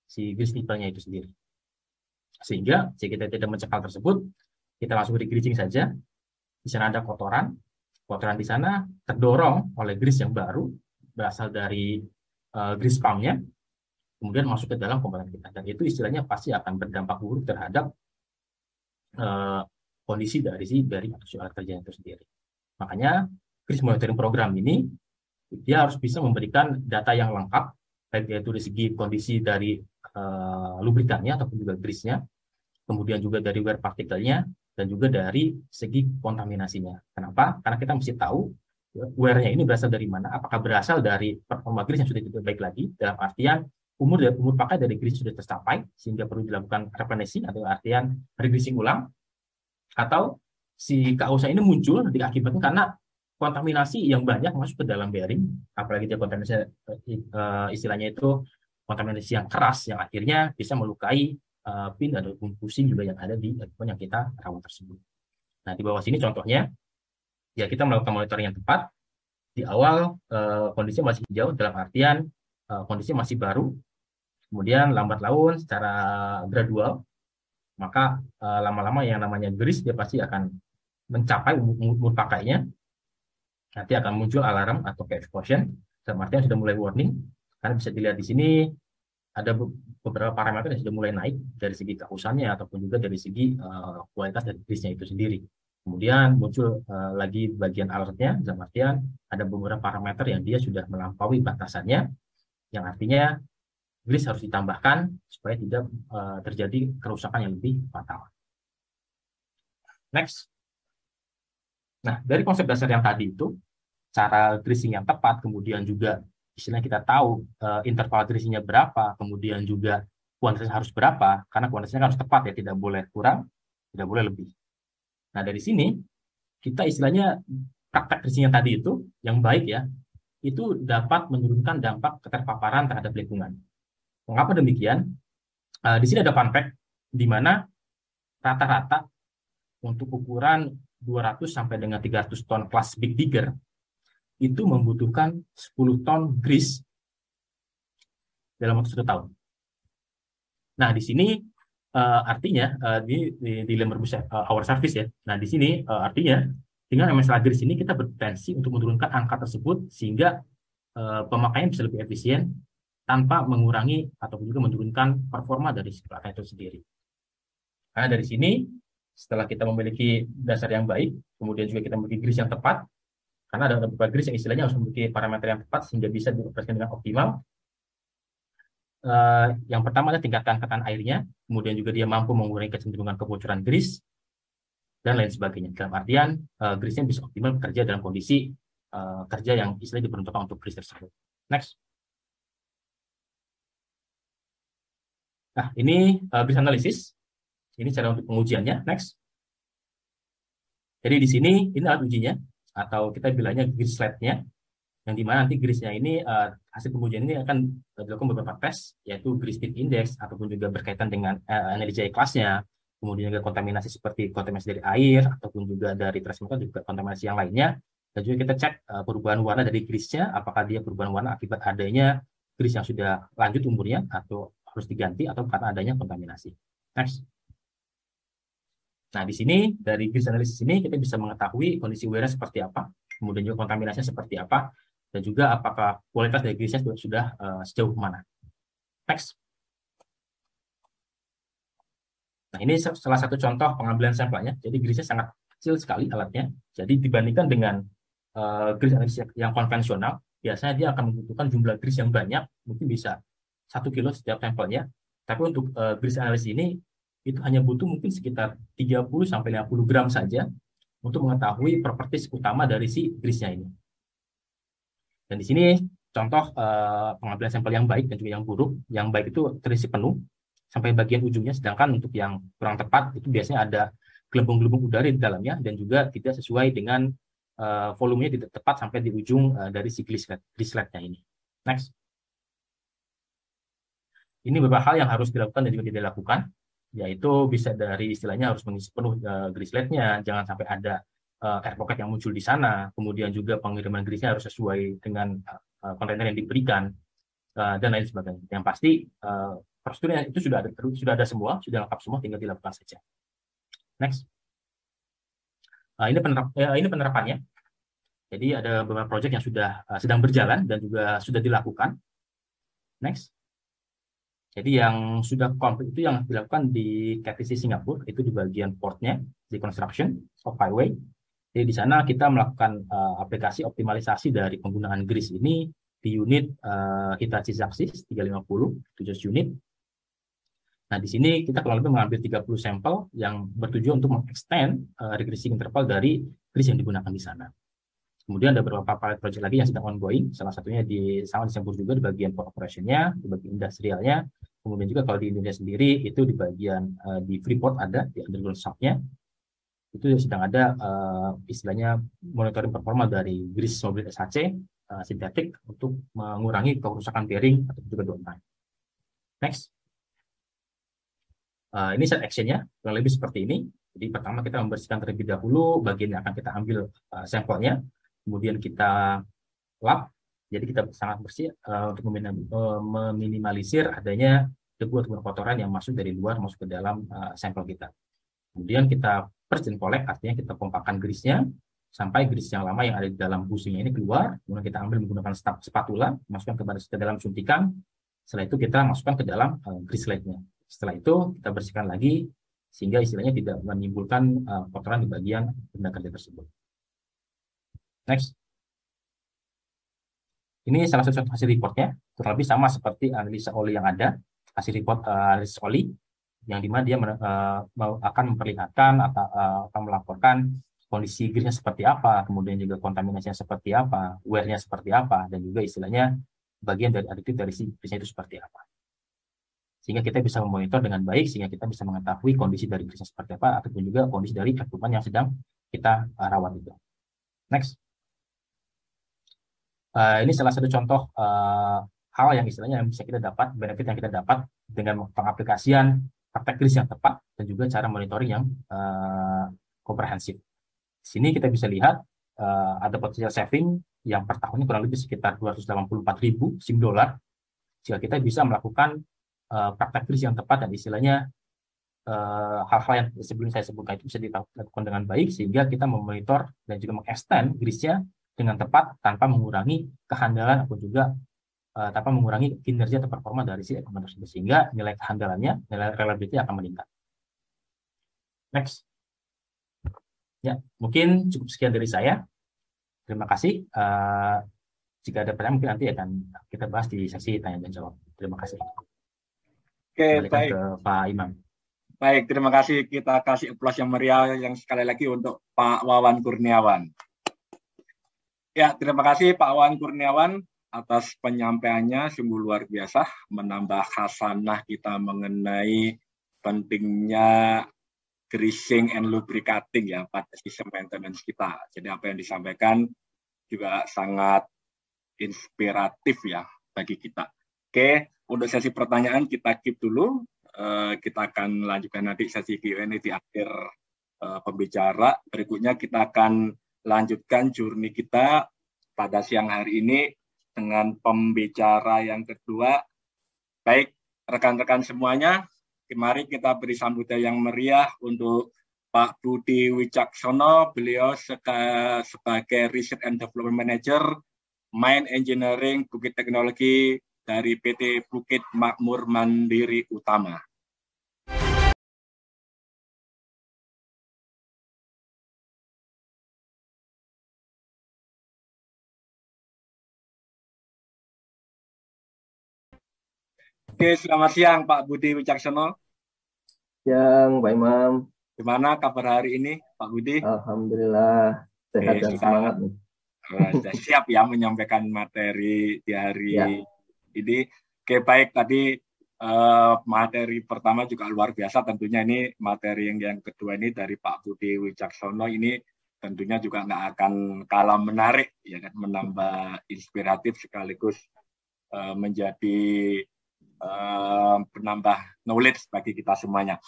si grease nipple-nya itu sendiri. Sehingga jika kita tidak mencek hal tersebut, kita langsung regreasing saja. Di sana ada kotoran di sana terdorong oleh grease yang baru, berasal dari grease pump-nya, kemudian masuk ke dalam komponen kita. Dan itu istilahnya pasti akan berdampak buruk terhadap kondisi dari si bearing atau alat kerja itu sendiri. Makanya grease monitoring program ini dia harus bisa memberikan data yang lengkap, baik yaitu dari segi kondisi dari lubrikannya ataupun juga grease-nya, kemudian juga dari wear partikelnya, dan juga dari segi kontaminasinya. Kenapa? Karena kita mesti tahu wear-nya ini berasal dari mana, apakah berasal dari performa grease yang sudah tidak baik lagi, dalam artian umur pakai dari grease sudah tercapai, sehingga perlu dilakukan replenishing atau artian regreasing ulang, atau si kausa ini muncul diakibatkan karena kontaminasi yang banyak masuk ke dalam bearing, apalagi dia kontaminasi istilahnya itu kontaminasi yang keras yang akhirnya bisa melukai pin ataupun pusing juga yang ada di equipment yang kita rawat tersebut. Nah, di bawah sini contohnya, ya kita melakukan monitoring yang tepat, Di awal kondisinya masih hijau dalam artian kondisinya masih baru, kemudian lambat laun secara gradual, maka lama-lama yang namanya grease dia pasti akan mencapai umur pakainya. Nanti akan muncul alarm atau exposure, dalam artian sudah mulai warning. Karena bisa dilihat di sini ada beberapa parameter yang sudah mulai naik dari segi kehausannya ataupun juga dari segi kualitas dari grease-nya itu sendiri. Kemudian muncul lagi bagian alertnya, dalam artian ada beberapa parameter yang dia sudah melampaui batasannya, yang artinya grease harus ditambahkan supaya tidak terjadi kerusakan yang lebih fatal. Next. Nah, dari konsep dasar yang tadi itu, cara greasing yang tepat, kemudian juga istilahnya kita tahu interval greasingnya berapa, kemudian juga kuantitasnya harus berapa, karena kuantitasnya harus tepat ya, tidak boleh kurang, tidak boleh lebih. Nah, dari sini kita istilahnya praktek greasing yang tadi itu, yang baik ya, itu dapat menurunkan dampak keterpaparan terhadap lingkungan. Mengapa demikian? Di sini ada fun fact, di mana rata-rata untuk ukuran 200 sampai dengan 300 ton kelas Big Digger itu membutuhkan 10 ton grease dalam waktu 1 tahun. Nah, di sini artinya di Lemberbush Hour Service ya. Nah, di sini artinya dengan masalah grease ini kita berpotensi untuk menurunkan angka tersebut sehingga pemakaian bisa lebih efisien tanpa mengurangi ataupun juga menurunkan performa dari si pelatihan itu sendiri. Karena dari sini setelah kita memiliki dasar yang baik, kemudian juga kita memiliki grease yang tepat, karena ada beberapa grease yang istilahnya harus memiliki parameter yang tepat sehingga bisa dioperasikan dengan optimal. Yang pertama adalah tingkatkan tekanan airnya, kemudian juga dia mampu mengurangi kecenderungan kebocoran grease, dan lain sebagainya. Dalam artian, grease-nya bisa optimal bekerja dalam kondisi kerja yang istilahnya diperuntukkan untuk grease tersebut. Next. Nah, ini grease analysis. Ini cara untuk pengujiannya. Next. Jadi di sini ini alat ujinya, atau kita bilangnya grease sled-nya, yang dimana nanti grease-nya ini hasil pengujian ini akan dilakukan beberapa tes, yaitu grease fit index ataupun juga berkaitan dengan energi kelasnya, kemudian juga kontaminasi seperti kontaminasi dari air ataupun juga dari transmitter juga kontaminasi yang lainnya, dan juga kita cek perubahan warna dari grease-nya, apakah dia perubahan warna akibat adanya grease yang sudah lanjut umurnya atau harus diganti atau karena adanya kontaminasi. Next. Nah, di sini dari grease analysis ini kita bisa mengetahui kondisi wear seperti apa, kemudian juga kontaminasinya seperti apa, dan juga apakah kualitas dari grease-nya sudah sejauh mana. Next. Nah, ini salah satu contoh pengambilan sampelnya. Jadi grease-nya sangat kecil sekali alatnya. Jadi dibandingkan dengan grease analysis yang konvensional, biasanya dia akan membutuhkan jumlah grease yang banyak, mungkin bisa 1 kilo setiap sampelnya. Tapi untuk grease analysis ini itu hanya butuh mungkin sekitar 30 sampai 50 gram saja untuk mengetahui properties utama dari si grease-nya ini. Dan di sini contoh pengambilan sampel yang baik dan juga yang buruk. Yang baik itu terisi penuh sampai bagian ujungnya, sedangkan untuk yang kurang tepat itu biasanya ada gelembung-gelembung udara di dalamnya dan juga tidak sesuai dengan volumenya tidak tepat sampai di ujung dari si grease sled-nya ini. Next. Ini beberapa hal yang harus dilakukan dan juga tidak dilakukan, yaitu bisa dari istilahnya harus mengisi penuh grease sled-nya, jangan sampai ada air pocket yang muncul di sana, kemudian juga pengiriman grease-nya harus sesuai dengan kontainer yang diberikan, dan lain sebagainya. Yang pasti prosedurnya itu sudah ada semua, sudah lengkap semua, tinggal dilakukan saja. Next. Ini penerapannya. Jadi ada beberapa proyek yang sudah sedang berjalan dan juga sudah dilakukan. Next. Jadi yang sudah komplit itu yang dilakukan di KTC Singapura, itu di bagian portnya, di construction of highway. Jadi di sana kita melakukan aplikasi optimalisasi dari penggunaan grease ini di unit Hitachi Xaxis 350, 7 unit. Nah, di sini kita kurang lebih mengambil 30 sampel yang bertujuan untuk mengextend regression interval dari grease yang digunakan di sana. Kemudian ada beberapa pilot project lagi yang sedang ongoing, salah satunya di Singapura juga di bagian port operation-nya, di bagian industrialnya. Kemudian juga kalau di Indonesia sendiri itu di bagian di Freeport ada di underground shop-nya. Itu sedang ada istilahnya monitoring performa dari grease mobil SHC sintetik untuk mengurangi kerusakan bearing atau juga downtime. Next. Ini set action-nya kurang lebih seperti ini. Jadi pertama kita membersihkan terlebih dahulu bagian yang akan kita ambil sampelnya. Kemudian kita lap. Jadi kita sangat bersih untuk meminimalisir adanya debu atau kotoran yang masuk dari luar masuk ke dalam sampel kita. Kemudian kita press and collect, artinya kita pompakan grease-nya sampai grease yang lama yang ada di dalam busingnya ini keluar. Kemudian kita ambil menggunakan spatula, masukkan ke dalam suntikan. Setelah itu kita masukkan ke dalam grease slide-nya. Setelah itu kita bersihkan lagi sehingga istilahnya tidak menimbulkan kotoran di bagian benda kerja tersebut. Next. Ini salah satu hasil reportnya, kurang lebih sama seperti analisa oli yang ada, hasil report analisa oli, yang dimana dia akan memperlihatkan atau akan melaporkan kondisi grease-nya seperti apa, kemudian juga kontaminasinya seperti apa, wear-nya seperti apa, dan juga istilahnya bagian dari aditif dari si grease-nya itu seperti apa. Sehingga kita bisa memonitor dengan baik, sehingga kita bisa mengetahui kondisi dari grease-nya seperti apa, ataupun juga kondisi dari equipment yang sedang kita rawat itu. Next. Ini salah satu contoh hal yang istilahnya yang bisa kita dapat, benefit yang kita dapat dengan pengaplikasian praktek grease yang tepat dan juga cara monitoring yang komprehensif. Di sini kita bisa lihat ada potensial saving yang per tahunnya kurang lebih sekitar 284.000 SIM dolar jika kita bisa melakukan praktek grease yang tepat dan istilahnya hal-hal yang sebelum saya sebutkan itu bisa dilakukan dengan baik sehingga kita memonitor dan juga mengextend grease-nya dengan tepat tanpa mengurangi kehandalan ataupun juga tanpa mengurangi kinerja atau performa dari si equipment tersebut sehingga nilai kehandalannya, nilai reliability akan meningkat. Next. Ya, mungkin cukup sekian dari saya. Terima kasih. Jika ada pertanyaan mungkin nanti akan kita bahas di sesi tanya dan jawab. Terima kasih. Oke, baik. Ke Pak Imam. Baik, terima kasih. Kita kasih aplaus yang meriah yang sekali lagi untuk Pak Wawan Kurniawan. Ya, terima kasih Pak Wawan Kurniawan atas penyampaiannya, sungguh luar biasa, menambah khasanah kita mengenai pentingnya greasing and lubricating ya pada sistem maintenance kita. Jadi apa yang disampaikan juga sangat inspiratif ya bagi kita. Oke, untuk sesi pertanyaan kita keep dulu. Kita akan lanjutkan nanti sesi Q&A di akhir pembicara. Berikutnya kita akan lanjutkan journey kita pada siang hari ini dengan pembicara yang kedua. Baik, rekan-rekan semuanya, mari kita beri sambutan yang meriah untuk Pak Budi Wicaksono. Beliau sebagai Research and Development Manager Mine Engineering Bukit Teknologi dari PT Bukit Makmur Mandiri Utama. Oke, selamat siang Pak Budi Wicaksono. Siang, Pak Imam. Gimana kabar hari ini, Pak Budi? Alhamdulillah, sehat dan semangat nih. Sudah siap ya menyampaikan materi di hari ini. Oke, baik, tadi materi pertama juga luar biasa, tentunya ini materi yang kedua ini dari Pak Budi Wicaksono ini tentunya juga nggak akan kalah menarik, ya kan, menambah inspiratif sekaligus menjadi penambah knowledge bagi kita semuanya.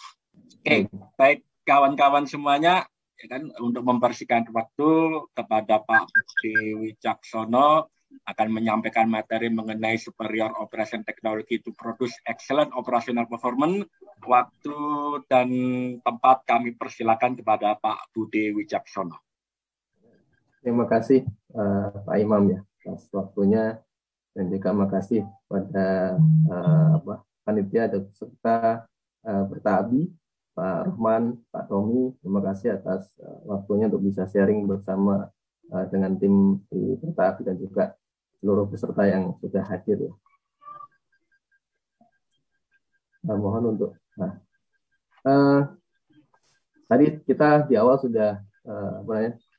Oke, baik kawan-kawan semuanya, ya kan, untuk mempersingkat waktu kepada Pak Budi Wicaksono akan menyampaikan materi mengenai superior operation technology to produce excellent operational performance. Waktu dan tempat kami persilakan kepada Pak Budi Wicaksono. Terima kasih Pak Imam ya atas waktunya. Dan juga makasih pada panitia dan peserta Bertabi, Pak Rahman, Pak Tommy. Terima kasih atas waktunya untuk bisa sharing bersama dengan tim di Bertabi dan juga seluruh peserta yang sudah hadir ya. Mohon untuk tadi kita di awal sudah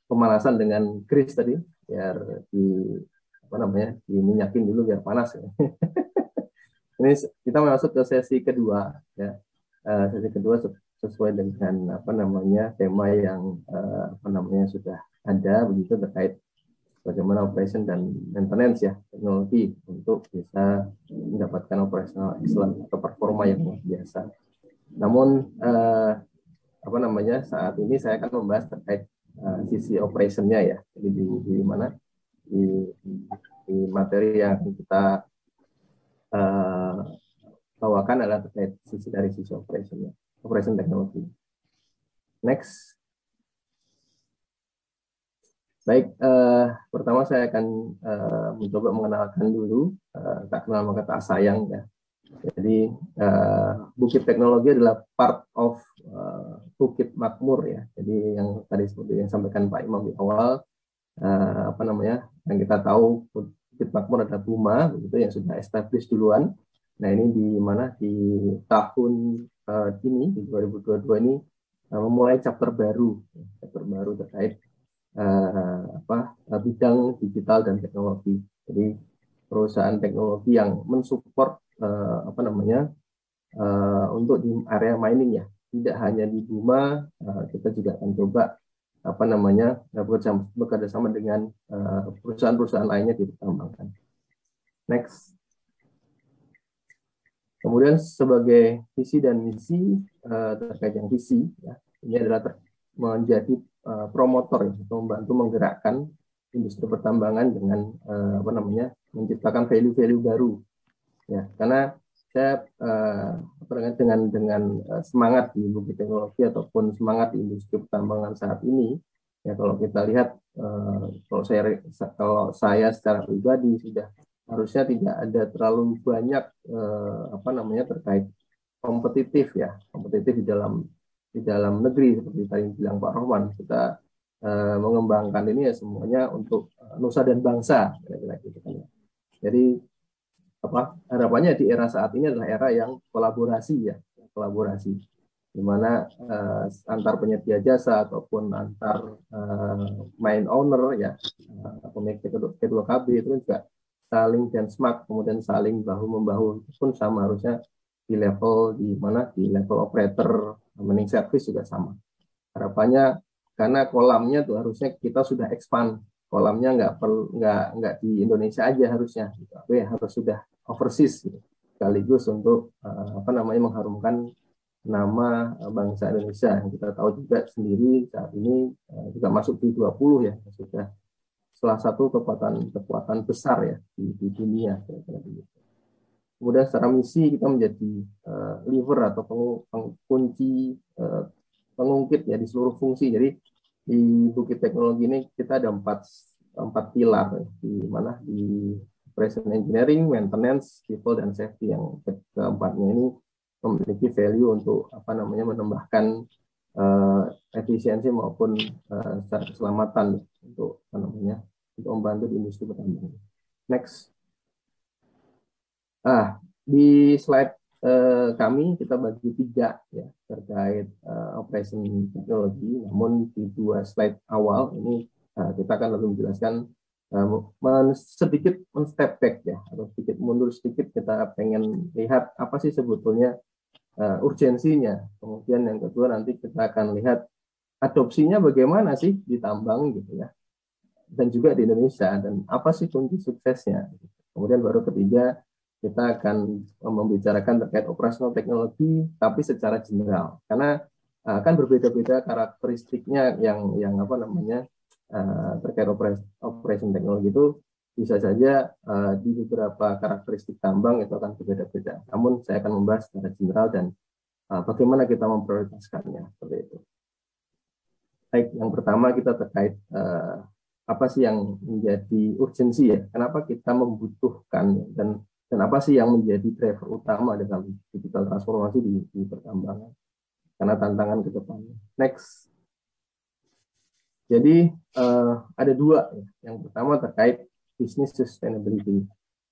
pemanasan dengan grease tadi biar diminyakin dulu biar panas ya. Ini kita masuk ke sesi kedua ya. Sesi kedua sesuai dengan tema yang sudah ada begitu terkait bagaimana operation dan maintenance ya, teknologi untuk bisa mendapatkan operational excellence atau performa yang luar biasa. Namun saat ini saya akan membahas terkait sisi operationnya ya. Jadi di mana di materi yang kita bawakan adalah terkait dari sisi operation teknologi. Next. Baik, pertama saya akan mencoba mengenalkan dulu tak kenal maka tak sayang ya. Jadi Bukit Teknologi adalah part of Bukit Makmur ya. Jadi yang tadi seperti yang sampaikan Pak Imam di awal, apa namanya, yang kita tahu Bukit Makmur adalah BUMA, begitu yang sudah established duluan. Nah ini di mana di tahun ini di 2022 ini memulai chapter baru terkait bidang digital dan teknologi. Jadi perusahaan teknologi yang mensupport untuk di area mining ya, tidak hanya di BUMA, kita juga akan coba bekerja sama dengan perusahaan-perusahaan lainnya di pertambangan. Next. Kemudian sebagai visi dan misi terkait yang visi ya, ini adalah menjadi promotor ya, atau membantu menggerakkan industri pertambangan dengan menciptakan value-value baru ya, karena saya dengan semangat di Bukit Teknologi ataupun semangat di industri pertambangan saat ini ya, kalau kita lihat kalau saya secara pribadi sudah harusnya tidak ada terlalu banyak terkait kompetitif di dalam negeri seperti tadi bilang Pak Rohman, kita mengembangkan ini ya semuanya untuk nusa dan bangsa kira-kira gitu kan ya. Jadi harapannya di era saat ini adalah era yang kolaborasi di mana antar penyedia jasa ataupun antar mine owner ya, pemilik P2KB itu juga saling benchmark, kemudian saling bahu-membahu, pun sama harusnya di level operator mining service juga sama. Harapannya karena kolamnya tuh harusnya kita sudah expand, kolamnya nggak di Indonesia aja harusnya, tapi harus sudah overseas gitu. Sekaligus untuk mengharumkan nama bangsa Indonesia yang kita tahu juga sendiri saat ini juga masuk di 20 ya, sudah salah satu kekuatan besar ya di dunia. Kemudian secara misi kita menjadi lever atau kunci pengungkit ya di seluruh fungsi. Jadi di Bukit Teknologi ini kita ada empat pilar ya, di operation engineering, maintenance, people dan safety. Yang keempatnya ini memiliki value untuk menambahkan efisiensi maupun secara keselamatan untuk membantu di industri pertambangan. Next. Di slide kami kita bagi 3 ya terkait operation teknologi. Namun di 2 slide awal ini kita akan lebih menjelaskan sedikit step back ya, atau sedikit mundur sedikit, kita pengen lihat apa sih sebetulnya urgensinya. Kemudian yang kedua nanti kita akan lihat adopsinya bagaimana sih di tambang gitu ya, dan juga di Indonesia, dan apa sih kunci suksesnya. Kemudian baru ketiga kita akan membicarakan terkait operasional teknologi tapi secara general, karena kan berbeda-beda karakteristiknya yang terkait operation teknologi itu bisa saja di beberapa karakteristik tambang itu akan berbeda-beda. Namun saya akan membahas secara general dan bagaimana kita memprioritaskannya seperti itu. Baik, yang pertama kita terkait apa sih yang menjadi urgensi ya, kenapa kita membutuhkan dan apa sih yang menjadi driver utama dalam digital transformasi di pertambangan, karena tantangan ke depannya. Next. Jadi ada 2 ya. Yang pertama terkait business sustainability.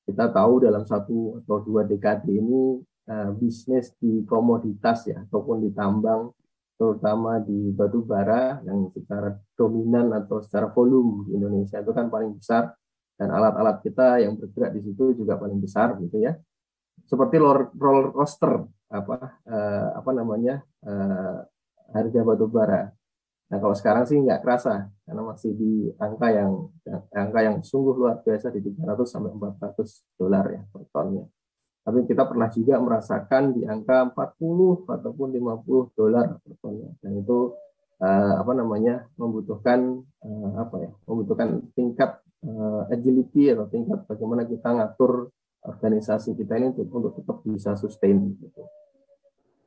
Kita tahu dalam 1 atau 2 dekade ini bisnis di komoditas ya ataupun di tambang, terutama di batu bara yang secara dominan atau secara volume di Indonesia itu kan paling besar, dan alat-alat kita yang bergerak di situ juga paling besar gitu ya. Seperti roller coaster harga batu bara. Nah kalau sekarang sih nggak kerasa karena masih di angka yang sungguh luar biasa di 300 sampai 400 dolar ya per tonnya. Tapi kita pernah juga merasakan di angka 40 ataupun 50 dolar per tonnya, dan itu membutuhkan tingkat agility atau tingkat bagaimana kita ngatur organisasi kita ini untuk tetap bisa sustain gitu.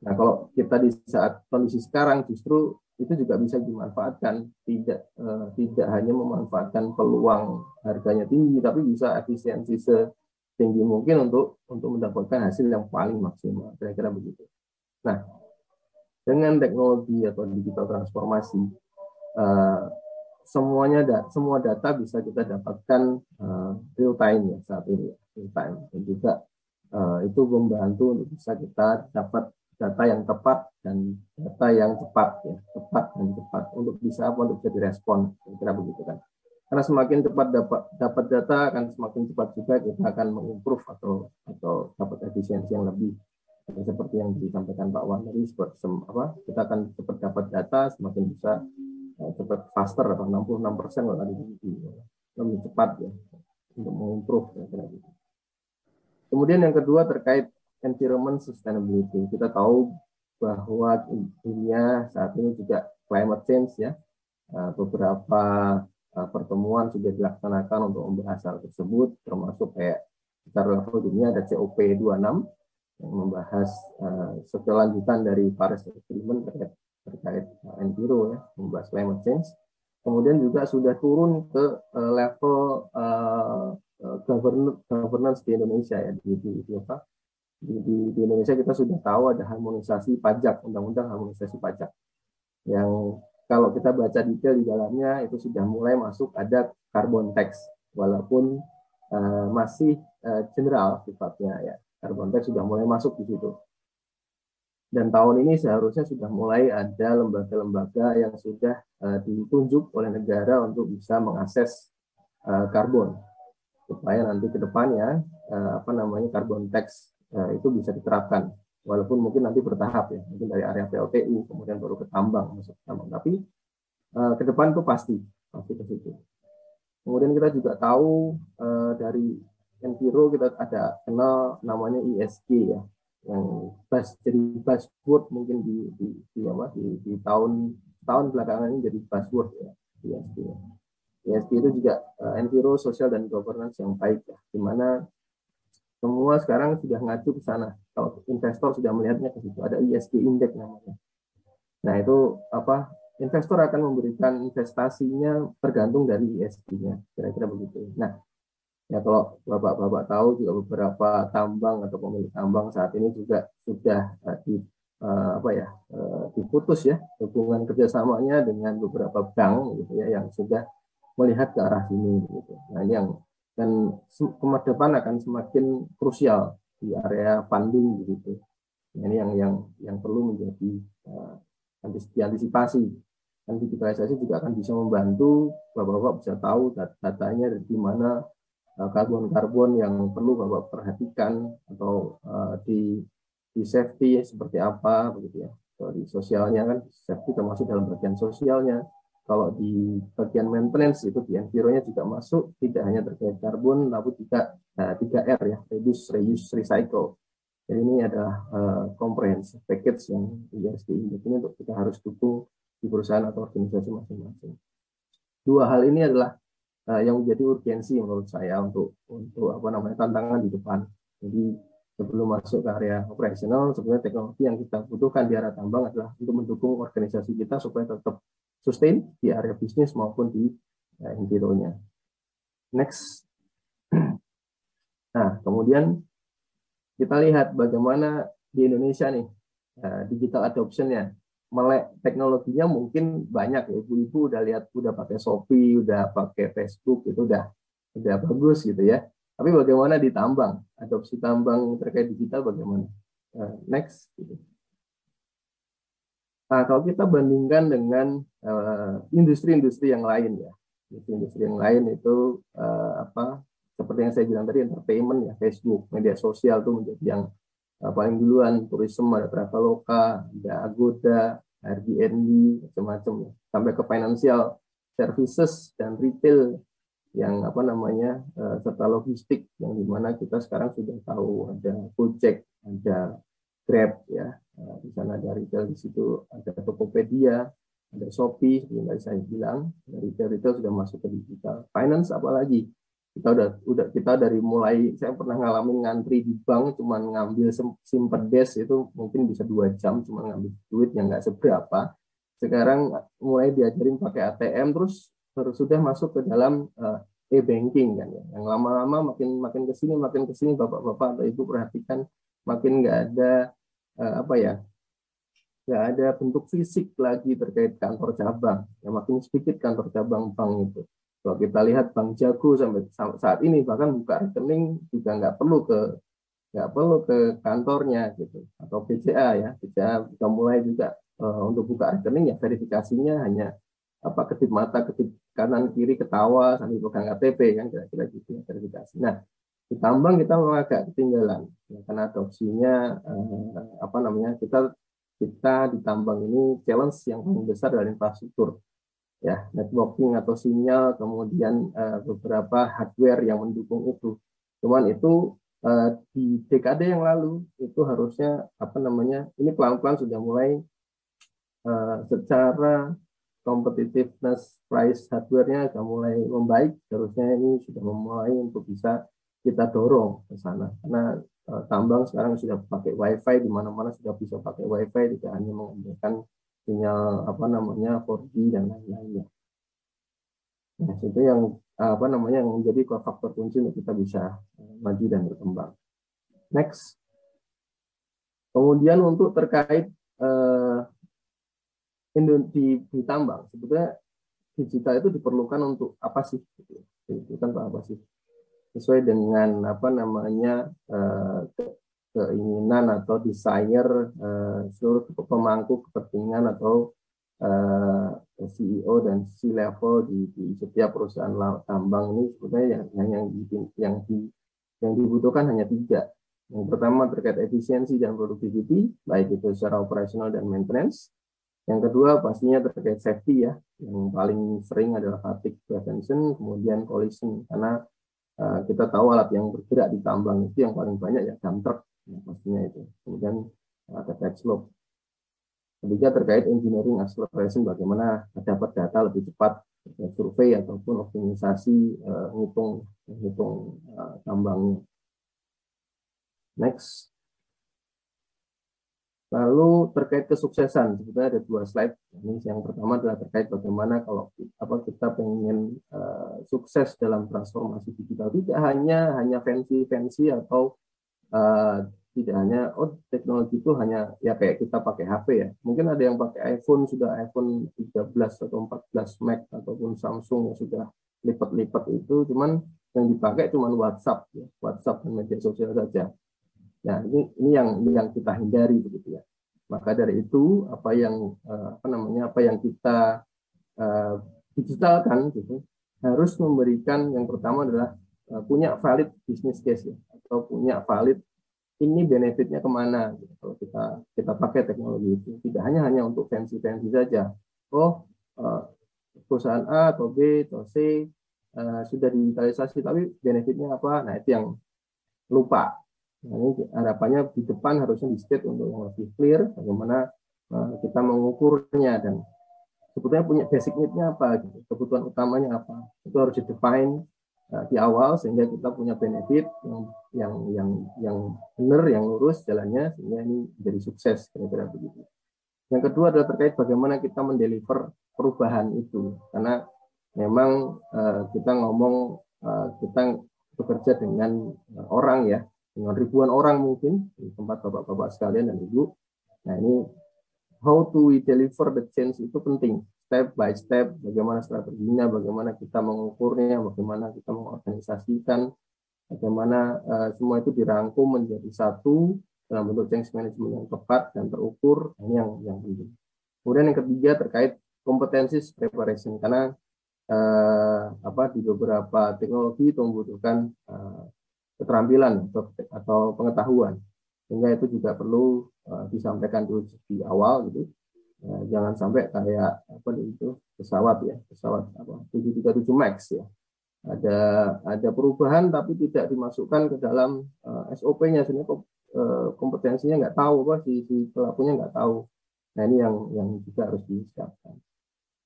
Nah, kalau kita di saat kondisi sekarang justru itu juga bisa dimanfaatkan, tidak hanya memanfaatkan peluang harganya tinggi, tapi bisa efisiensi setinggi mungkin untuk mendapatkan hasil yang paling maksimal, kira-kira begitu. Nah, dengan teknologi atau digital transformasi, semua data bisa kita dapatkan real time ya saat ini, real time, dan juga itu membantu untuk bisa kita dapat data yang tepat dan data yang cepat ya, tepat dan cepat untuk bisa direspon, kira-kira begitu kan. Karena semakin cepat dapat data, akan semakin cepat juga kita akan mengimprove atau dapat efisiensi yang lebih. Seperti yang disampaikan Pak Wan tadi, kita akan cepat dapat data, semakin bisa cepat faster atau 66% kalau tadi lebih cepat ya untuk mengimprove ya, kira gitu. Kemudian yang kedua terkait environment sustainability. Kita tahu bahwa dunia saat ini juga climate change ya. Beberapa pertemuan sudah dilaksanakan untuk membahas hal tersebut, termasuk kayak secara level dunia ada COP26 yang membahas kelanjutan dari Paris Agreement terkait enviro ya, membahas climate change. Kemudian juga sudah turun ke level governance di Indonesia ya, di Indonesia kita sudah tahu ada harmonisasi pajak, undang-undang harmonisasi pajak yang kalau kita baca detail di dalamnya itu sudah mulai masuk ada carbon tax, walaupun masih general sifatnya ya, carbon tax sudah mulai masuk di situ. Dan tahun ini seharusnya sudah mulai ada lembaga-lembaga yang sudah ditunjuk oleh negara untuk bisa mengakses karbon, supaya nanti ke depannya carbon tax itu bisa diterapkan, walaupun mungkin nanti bertahap ya, mungkin dari area PLTU kemudian baru ke tambang, masuk ke tambang, tapi ke depan itu pasti ke situ. Kemudian kita juga tahu dari Enviro kita ada kenal namanya ESG ya, yang jadi buzzword mungkin di tahun belakangan ini jadi buzzword ya, ESG. ESG itu juga Enviro, Social dan Governance yang baik ya, di mana semua sekarang sudah ngacu ke sana. Kalau investor sudah melihatnya ke situ, ada ESG Index namanya. Nah itu investor akan memberikan investasinya tergantung dari ESG-nya, kira-kira begitu. Nah, ya kalau bapak-bapak tahu juga beberapa tambang atau pemilik tambang saat ini juga sudah diputus ya hubungan kerjasamanya dengan beberapa bank gitu ya yang sudah melihat ke arah sini gitu. Nah ini dan ke depan akan semakin krusial di area funding gitu. Nah, ini yang perlu menjadi diantisipasi. Dan digitalisasi juga akan bisa membantu bapak-bapak bisa tahu datanya di mana karbon-karbon yang perlu bapak perhatikan atau di safety seperti apa begitu ya. Kalau di sosialnya kan safety termasuk dalam bagian sosialnya. Kalau di bagian maintenance itu di environnya juga masuk, tidak hanya terkait karbon, tapi juga 3R ya, reduce, reuse, recycle. Jadi ini adalah comprehensive package yang ESG ini untuk kita harus dukung di perusahaan atau organisasi masing-masing. Dua hal ini adalah yang menjadi urgensi menurut saya untuk tantangan di depan. Jadi sebelum masuk ke area operasional, sebenarnya teknologi yang kita butuhkan di area tambang adalah untuk mendukung organisasi kita supaya tetap sustain di area bisnis maupun di environnya. Next. Nah, kemudian kita lihat bagaimana di Indonesia nih digital adoption-nya. Melek teknologinya mungkin banyak ya, ibu-ibu udah pakai Shopee, udah pakai Facebook, itu udah bagus gitu ya. Tapi bagaimana di tambang, adopsi tambang terkait digital bagaimana? Next. Gitu. Nah, kalau kita bandingkan dengan industri-industri yang lain ya, industri yang lain itu seperti yang saya bilang tadi, entertainment ya, Facebook, media sosial itu menjadi yang paling duluan. Tourism ada Traveloka, ada Agoda, Airbnb, macam-macam ya. Sampai ke financial services dan retail yang serta logistik yang dimana kita sekarang sudah tahu ada Gojek, ada Grab ya. Di sana ada retail, di situ ada Tokopedia, ada Shopee seperti yang tadi saya bilang, dari retail sudah masuk ke digital. Finance apalagi kita dari mulai, saya pernah ngalamin ngantri di bank cuman ngambil simpedes itu mungkin bisa 2 jam cuma ngambil duit yang nggak seberapa. Sekarang mulai diajarin pakai ATM terus sudah masuk ke dalam e-banking kan ya. Yang lama-lama makin ke sini bapak-bapak atau ibu perhatikan makin nggak ada nggak ada bentuk fisik lagi terkait kantor cabang. Yang makin sedikit kantor cabang bank itu. Kalau kita lihat Bank Jago sampai saat ini bahkan buka rekening juga nggak perlu ke kantornya gitu, atau BCA ya, BCA sudah mulai juga untuk buka rekening ya verifikasinya hanya kedip mata, kedip kanan kiri, ketawa sambil pegang KTP kan, kira-kira gitu ya verifikasi. Nah di tambang kita memang agak ketinggalan ya, karena adopsinya kita di tambang ini challenge yang paling besar dari infrastruktur ya, networking atau sinyal, kemudian beberapa hardware yang mendukung itu. Cuman itu di dekade yang lalu itu harusnya ini pelan-pelan sudah mulai secara competitiveness price hardware-nya sudah mulai membaik. Harusnya ini sudah memulai untuk bisa kita dorong ke sana, karena tambang sekarang sudah pakai WiFi, di mana-mana sudah bisa pakai WiFi, tidak hanya menggunakan sinyal 4G dan lain-lainnya. Nah, itu yang yang menjadi faktor kunci untuk kita bisa maju dan berkembang. Next. Kemudian untuk terkait di tambang, sebetulnya digital itu diperlukan untuk apa sih? Itu kan apa sih? Sesuai dengan keinginan atau desire seluruh pemangku kepentingan atau CEO dan C-level di setiap perusahaan tambang ini sebenarnya yang dibutuhkan hanya 3. Yang pertama terkait efisiensi dan productivity, baik itu secara operasional dan maintenance. Yang kedua pastinya terkait safety ya, yang paling sering adalah fatigue prevention, kemudian collision, karena kita tahu alat yang bergerak di tambang itu yang paling banyak ya dump truck, ya, pastinya itu. Kemudian terkait slope. Ketiga terkait engineering acceleration, bagaimana dapat data lebih cepat, survei ataupun optimisasi menghitung tambangnya. Next. Lalu terkait kesuksesan, sebetulnya ada 2 slide. Ini yang pertama adalah terkait bagaimana kalau kita pengen sukses dalam transformasi digital, tidak hanya fancy atau tidak hanya teknologi itu hanya ya kayak kita pakai HP ya. Mungkin ada yang pakai iPhone, sudah iPhone 13 atau 14 Max ataupun Samsung yang sudah lipat-lipat itu, cuman yang dipakai cuman WhatsApp ya, WhatsApp dan media sosial saja. Nah, ini yang kita hindari begitu ya. Maka dari itu apa yang kita digitalkan gitu harus memberikan, yang pertama adalah punya valid business case ya, atau punya valid ini benefitnya kemana gitu. Kalau kita pakai teknologi itu tidak hanya untuk fancy saja. Perusahaan A atau B atau C sudah digitalisasi tapi benefitnya apa? Nah, itu yang lupa. Nah, ini harapannya di depan harusnya di state untuk yang lebih clear bagaimana kita mengukurnya dan sebetulnya punya basic need-nya apa, gitu. Kebutuhan utamanya apa, itu harus di-define di awal sehingga kita punya benefit yang benar, yang lurus jalannya sehingga ini menjadi sukses, kira-kira begitu. Yang kedua adalah terkait bagaimana kita mendeliver perubahan itu, karena memang kita ngomong kita bekerja dengan orang ya, dengan ribuan orang mungkin di tempat bapak-bapak sekalian dan ibu. Nah, ini how to we deliver the change itu penting, step by step, bagaimana strateginya, bagaimana kita mengukurnya, bagaimana kita mengorganisasikan, bagaimana semua itu dirangkum menjadi satu dalam bentuk change management yang tepat dan terukur. Ini yang penting. Kemudian yang ketiga terkait kompetensi preparation, karena di beberapa teknologi itu membutuhkan keterampilan atau pengetahuan, sehingga itu juga perlu disampaikan dulu di awal gitu. Jangan sampai kayak pesawat 737 Max ya, ada perubahan tapi tidak dimasukkan ke dalam SOP-nya, sehingga kompetensinya nggak tahu, si pelakunya nggak tahu. Nah, ini yang juga harus disiapkan.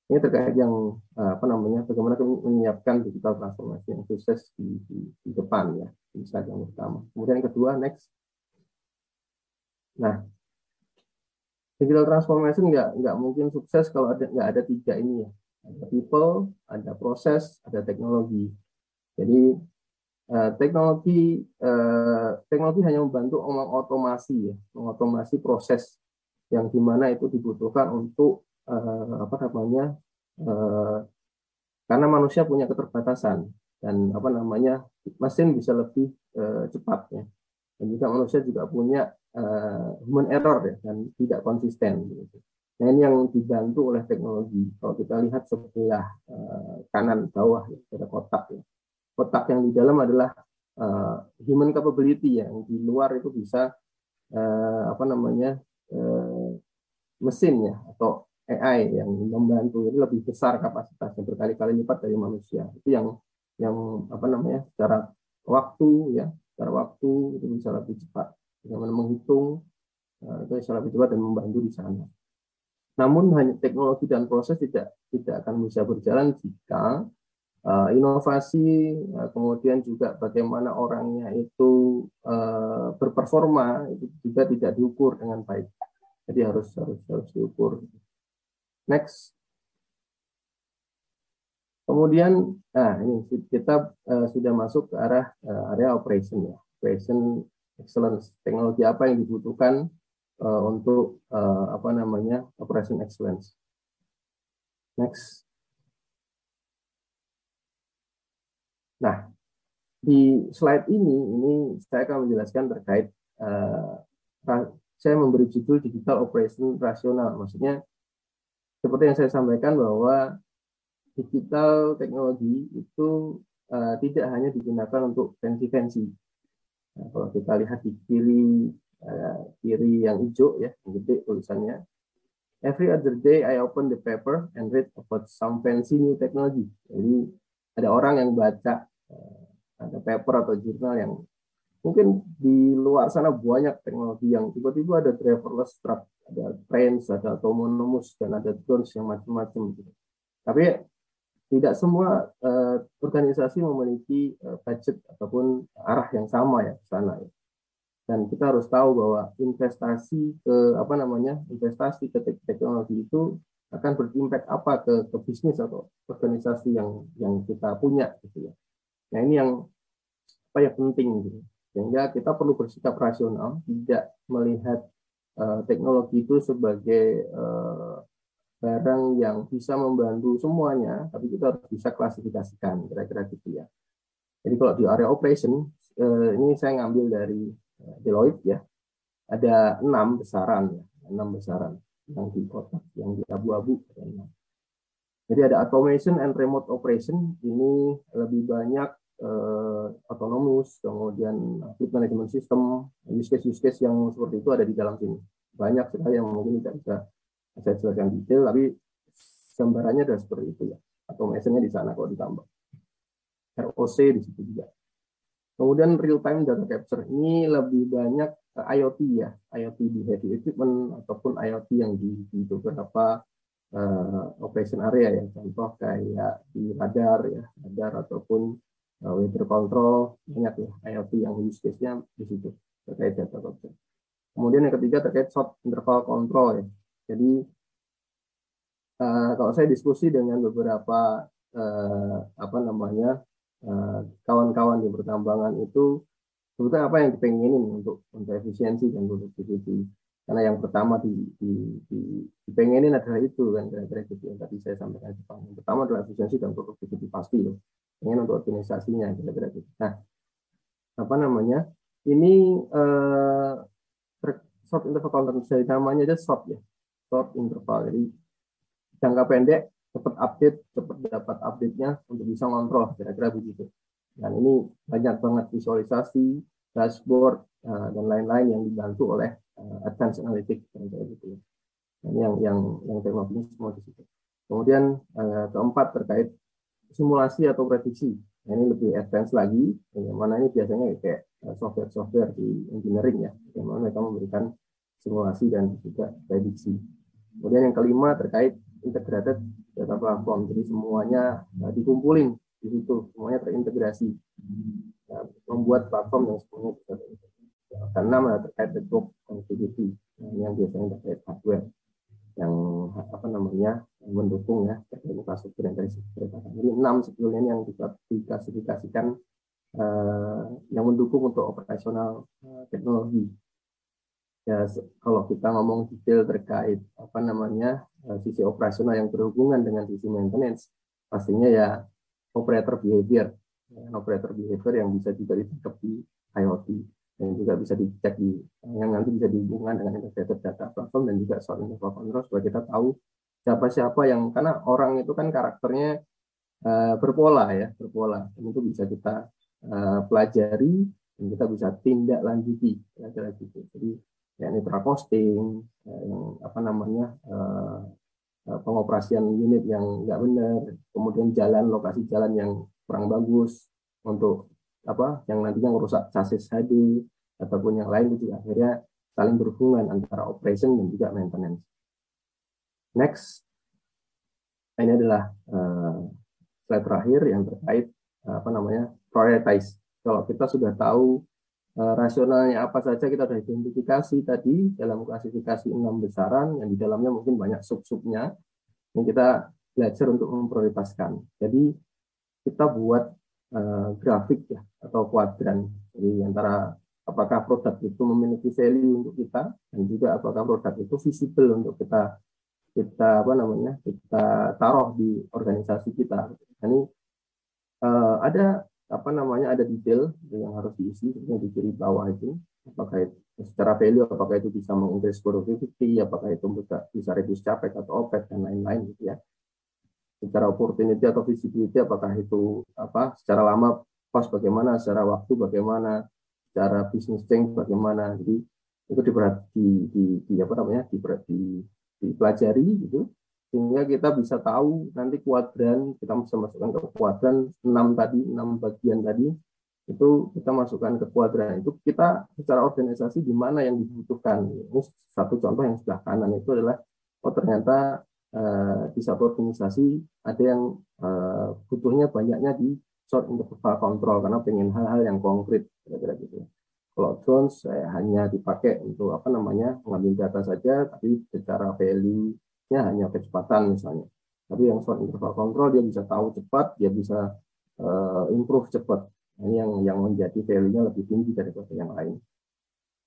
Ini terkait yang apa namanya, bagaimana menyiapkan digital transformasi yang sukses di depan ya, di slide yang pertama. Kemudian yang kedua, next. Nah, digital transformation nggak mungkin sukses kalau nggak ada tiga ini ya. Ada people, ada proses, ada teknologi. Jadi teknologi hanya membantu mengotomasi proses yang dimana itu dibutuhkan untuk apa namanya, karena manusia punya keterbatasan dan apa namanya, mesin bisa lebih cepat ya, dan juga manusia juga punya human error ya, dan tidak konsisten gitu. Nah, ini yang dibantu oleh teknologi. Kalau kita lihat sebelah kanan bawah ya, ada kotak ya. Kotak yang di dalam adalah human capability ya, yang di luar itu bisa apa namanya, mesin ya, atau AI yang membantu. Itu lebih besar kapasitasnya, berkali-kali lipat dari manusia. Itu yang apa namanya, secara waktu ya, secara waktu itu bisa lebih cepat, bagaimana menghitung itu bisa lebih cepat dan membantu di sana. Namun hanya teknologi dan proses tidak akan bisa berjalan jika inovasi, kemudian juga bagaimana orangnya itu berperforma itu juga tidak diukur dengan baik. Jadi harus diukur. Next. Kemudian, nah ini kita sudah masuk ke arah area operation ya. Operation excellence. Teknologi apa yang dibutuhkan untuk apa namanya, operation excellence. Next. Nah, di slide ini saya akan menjelaskan terkait saya memberi judul digital operation rasional. Maksudnya seperti yang saya sampaikan bahwa digital teknologi itu tidak hanya digunakan untuk fancy-fancy. Nah, kalau kita lihat di kiri yang hijau ya, yang gede tulisannya, every other day I open the paper and read about some fancy new technology. Jadi ada orang yang baca ada paper atau jurnal yang mungkin di luar sana banyak teknologi yang tiba-tiba ada driverless truck, ada trains, ada autonomous, dan ada drones yang macam-macam. Tapi tidak semua organisasi memiliki budget ataupun arah yang sama ya ke sana ya. Dan kita harus tahu bahwa investasi ke teknologi itu akan berimpact apa ke bisnis atau organisasi yang kita punya gitu ya. Nah, ini yang apa ya, penting gitu. Sehingga kita perlu bersikap rasional, tidak melihat teknologi itu sebagai barang yang bisa membantu semuanya, tapi kita harus bisa klasifikasikan kira-kira gitu ya. Jadi kalau di area operation, ini saya ngambil dari Deloitte ya, ada 6 besaran ya, 6 besaran yang di kotak, yang di abu-abu. Jadi ada automation and remote operation, ini lebih banyak autonomous, kemudian fleet management system, use case yang seperti itu ada di dalam sini. Banyak sekali yang mungkin tidak bisa saya jelaskan detail, tapi gambarannya adalah seperti itu ya. Automation-nya di sana kalau ditambah. ROC di situ juga. Kemudian real time data capture ini lebih banyak IoT ya, IoT di heavy equipment ataupun IoT yang di beberapa operation area ya. Contoh kayak di radar ya, radar ataupun weather control, banyak ya IoT yang use case-nya di situ terkait data capture. Kemudian yang ketiga terkait short interval control ya. Jadi kalau saya diskusi dengan beberapa apa namanya kawan-kawan di pertambangan itu, sebetulnya apa yang dipenginin untuk efisiensi dan productivity. Karena yang pertama dipengenin adalah itu kan, kira-kira gitu yang tadi saya sampaikan. Yang pertama adalah efisiensi dan productivity pasti loh. Pengen untuk organisasinya kira-kira gitu. Nah, apa namanya? Ini short interval control, dari namanya aja short ya. Short interval. Jadi jangka pendek, cepat update, cepat dapat update-nya untuk bisa ngontrol, kira-kira begitu. Dan ini banyak banget visualisasi, dashboard, dan lain-lain yang dibantu oleh advanced analytics, kira-kira gitu. Dan yang teknologinya semua di situ. Kemudian keempat terkait simulasi atau prediksi. Nah, ini lebih advance lagi, yang mana ini biasanya kayak software di engineering ya, yang mana mereka memberikan simulasi dan juga prediksi. Kemudian yang kelima terkait integrated data platform. Jadi semuanya dikumpulin di situ, semuanya terintegrasi. Membuat platform yang semuanya bisa terintegrasi. Karena terkait network connectivity yang biasanya terkait hardware yang mendukung ya terkait infrastruktur yang tadi diceritakan. Jadi 6 sebetulnya yang diklasifikasikan yang mendukung untuk operasional teknologi. Ya, kalau kita ngomong detail terkait sisi operasional yang berhubungan dengan sisi maintenance, pastinya ya operator behavior yang bisa juga ditangkap di IoT dan juga bisa dicek yang nanti bisa dihubungkan dengan integrated data platform dan juga soal info control supaya kita tahu siapa yang, karena orang itu kan karakternya berpola dan itu bisa kita pelajari dan kita bisa tindak lanjuti kira-kira gitu. Jadi ya mitra costing, yang pengoperasian unit yang nggak benar, kemudian lokasi jalan yang kurang bagus untuk yang nantinya merusak chassis HD ataupun yang lain, itu akhirnya saling berhubungan antara operation dan juga maintenance. Next, ini adalah slide terakhir yang terkait prioritize. Kalau kita sudah tahu rasionalnya apa saja, kita sudah identifikasi tadi dalam klasifikasi 6 besaran yang di dalamnya mungkin banyak sub-subnya yang kita belajar untuk memprioritaskan. Jadi kita buat grafik ya atau kuadran. Jadi antara apakah produk itu memiliki value untuk kita dan juga apakah produk itu visible untuk kita taruh di organisasi kita. Ini ada detail yang harus diisi di kiri bawah itu, apakah itu secara value, apakah itu bisa mengincrease productivity, apakah itu bisa reduce capex atau OPEX dan lain-lain gitu ya. Secara opportunity atau visibility, apakah itu secara lama cost bagaimana, secara waktu bagaimana, secara business change bagaimana. Jadi itu dipelajari gitu, sehingga kita bisa tahu nanti kuadran, kita bisa masukkan ke kuadran 6 bagian tadi, itu kita masukkan ke kuadran itu kita secara organisasi di mana yang dibutuhkan. Ini satu contoh yang sebelah kanan itu adalah ternyata di satu organisasi ada yang butuhnya banyaknya di short interval control karena pengen hal-hal yang konkret kira-kira gitu. Kalau drones hanya dipakai untuk mengambil data saja, tapi secara value-nya hanya kecepatan misalnya. Tapi yang short interval control dia bisa tahu cepat, dia bisa improve cepat. Ini yang menjadi value-nya lebih tinggi daripada yang lain.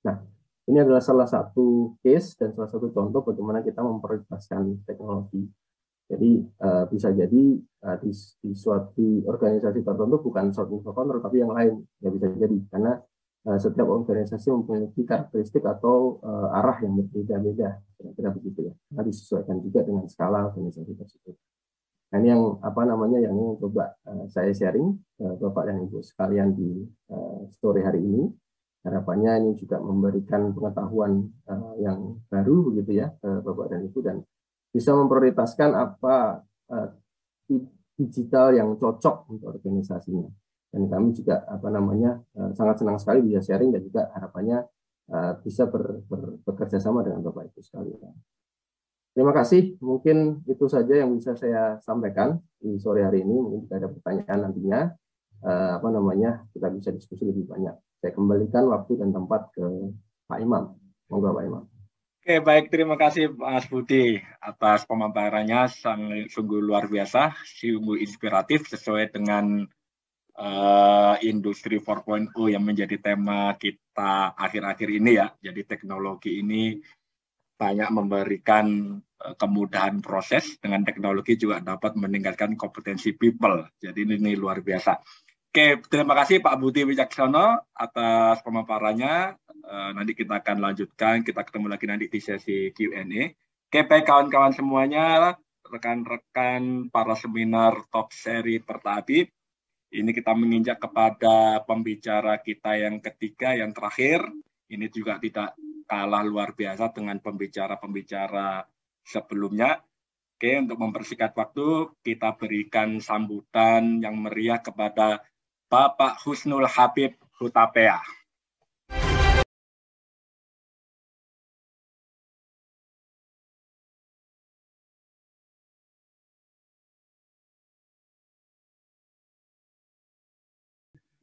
Nah, ini adalah salah satu case dan salah satu contoh bagaimana kita memprioritaskan teknologi. Jadi bisa jadi di suatu organisasi tertentu bukan short interval control, tapi yang lain ya bisa jadi karena setiap organisasi memiliki karakteristik atau arah yang berbeda-beda, kira-kira begitu ya. Nah, disesuaikan juga dengan skala organisasi tersebut. Nah, ini yang yang ini coba saya sharing Bapak dan Ibu sekalian di sore hari ini. Harapannya ini juga memberikan pengetahuan yang baru begitu ya Bapak dan Ibu, dan bisa memprioritaskan apa digital yang cocok untuk organisasinya. Dan kami juga sangat senang sekali bisa sharing dan juga harapannya bisa bekerja sama dengan Bapak Ibu sekalian. Terima kasih, mungkin itu saja yang bisa saya sampaikan di sore hari ini. Mungkin jika ada pertanyaan nantinya kita bisa diskusi lebih banyak. Saya kembalikan waktu dan tempat ke Pak Imam. Monggo Pak Imam. Oke, baik, terima kasih Mas Budi atas pemaparannya, sungguh luar biasa, sungguh inspiratif sesuai dengan industri 4.0 yang menjadi tema kita akhir-akhir ini ya. Jadi teknologi ini banyak memberikan kemudahan proses, dengan teknologi juga dapat meningkatkan kompetensi people. Jadi ini luar biasa. Oke, terima kasih Pak Budi Wicaksono atas pemaparannya. Nanti kita akan lanjutkan, kita ketemu lagi nanti di sesi Q&A. Oke, baik kawan-kawan semuanya, rekan-rekan para seminar top seri Pertabib. Ini kita menginjak kepada pembicara kita yang ketiga, yang terakhir. Ini juga tidak kalah luar biasa dengan pembicara-pembicara sebelumnya. Oke, untuk mempersingkat waktu, kita berikan sambutan yang meriah kepada Bapak Husnul Habib Hutapea.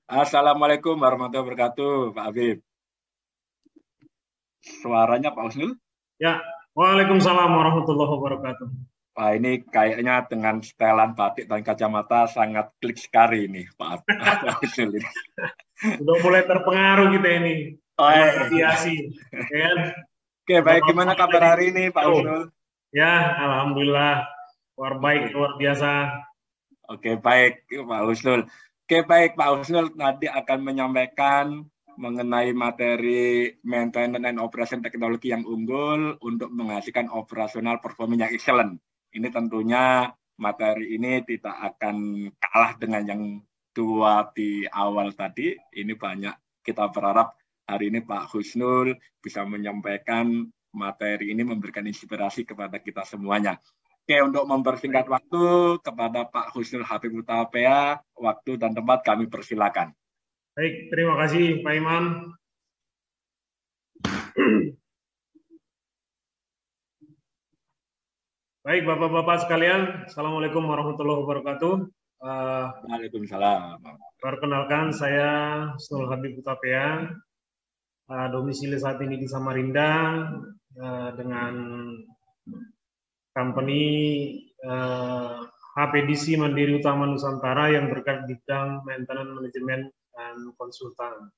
Assalamualaikum warahmatullahi wabarakatuh, Pak Habib. Suaranya Pak Husnul? Ya, waalaikumsalam warahmatullahi wabarakatuh. Pak, ini kayaknya dengan setelan batik dan kacamata sangat klik sekali ini, Pak Husnul. Udah mulai terpengaruh kita ini. Apresiasi. Ya. Oke, baik. Gimana kabar hari ini, Pak Husnul? Ya, alhamdulillah. Luar baik, luar biasa. Oke, baik, Pak Husnul. Oke, baik, Pak Husnul nanti akan menyampaikan mengenai materi maintenance and operation teknologi yang unggul untuk menghasilkan operasional performance yang excellent. Ini tentunya materi ini tidak akan kalah dengan yang dua di awal tadi. Ini banyak kita berharap hari ini Pak Husnul bisa menyampaikan materi ini, memberikan inspirasi kepada kita semuanya. Oke, untuk mempersingkat waktu kepada Pak Husnul Habib Hutapea, waktu dan tempat kami persilakan. Baik, terima kasih Pak Imam. Baik, Bapak-Bapak sekalian, Assalamualaikum warahmatullahi wabarakatuh. Waalaikumsalam. Perkenalkan, saya Husnul Habib Hutapea, domisili saat ini di Samarinda, dengan company HPDC Mandiri Utama Nusantara yang bergerak di bidang maintenance, manajemen, dan konsultan.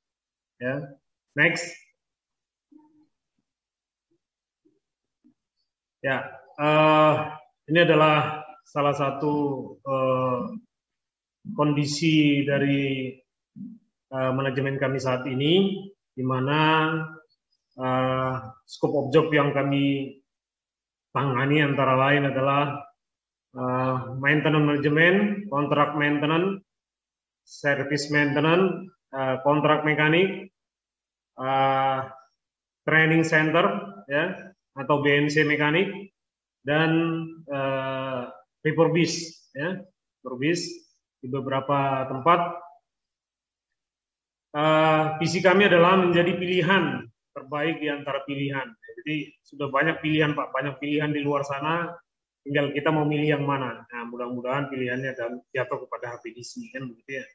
Ya, next. Ya, ini adalah salah satu kondisi dari manajemen kami saat ini, di mana scope of job yang kami tangani antara lain adalah maintenance management, contract maintenance, service maintenance, kontrak mekanik, training center, ya, atau BMC mekanik, dan refurbish, ya, refurbish di beberapa tempat. Visi kami adalah menjadi pilihan terbaik di antara pilihan. Jadi sudah banyak pilihan, Pak, banyak pilihan di luar sana. Tinggal kita mau milih yang mana. Nah, mudah-mudahan pilihannya jatuh kepada HPDC, kan begitu ya.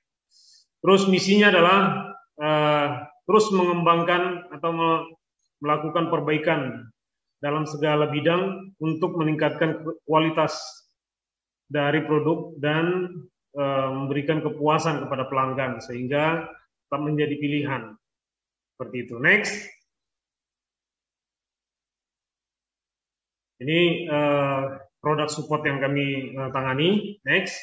Terus misinya adalah terus mengembangkan atau melakukan perbaikan dalam segala bidang untuk meningkatkan kualitas dari produk dan memberikan kepuasan kepada pelanggan sehingga tetap menjadi pilihan. Seperti itu. Next. Ini produk support yang kami tangani. Next.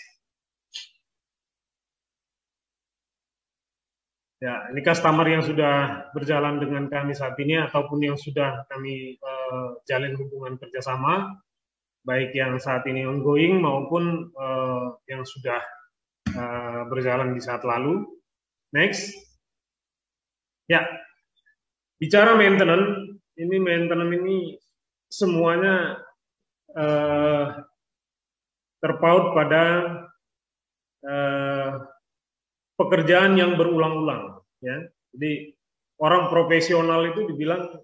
Ya, ini customer yang sudah berjalan dengan kami saat ini ataupun yang sudah kami jalin hubungan kerjasama, baik yang saat ini ongoing maupun yang sudah berjalan di saat lalu. Next. Ya, bicara maintenance, ini semuanya terpaut pada pekerjaan yang berulang-ulang, ya. Jadi orang profesional itu dibilang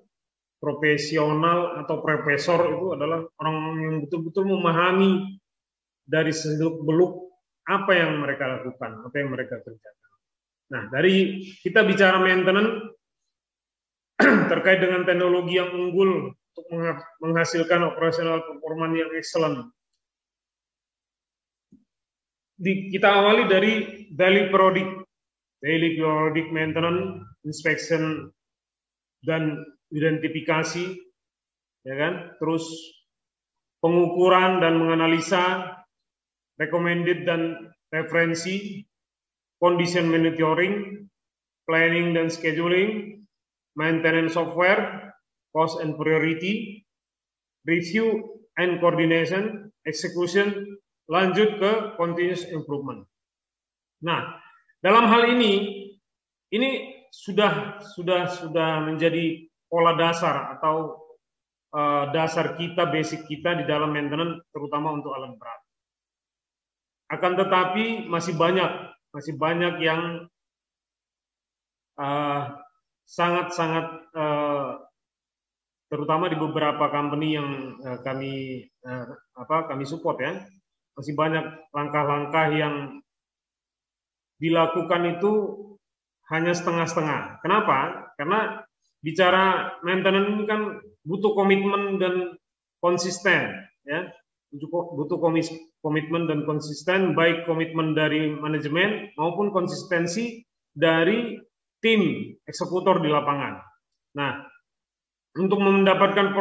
profesional atau profesor itu adalah orang yang betul-betul memahami dari seluk-beluk apa yang mereka lakukan, apa yang mereka kerjakan. Nah, dari kita bicara maintenance terkait dengan teknologi yang unggul untuk menghasilkan operasional performance yang excellent. Kita awali dari daily periodic maintenance, inspection, dan identifikasi, ya kan? Terus pengukuran dan menganalisa, recommended dan referensi, condition monitoring, planning dan scheduling, maintenance software, cost and priority, review and coordination, execution, lanjut ke continuous improvement. Nah, dalam hal ini sudah menjadi pola dasar atau dasar kita, basic kita di dalam maintenance, terutama untuk alat berat. Akan tetapi masih banyak yang sangat-sangat terutama di beberapa company yang kami support, ya. Masih banyak langkah-langkah yang dilakukan itu hanya setengah-setengah. Kenapa? Karena bicara maintenance ini kan butuh komitmen dan konsisten, ya. Butuh komitmen dan konsisten, baik komitmen dari manajemen maupun konsistensi dari tim eksekutor di lapangan. Nah, untuk mendapatkan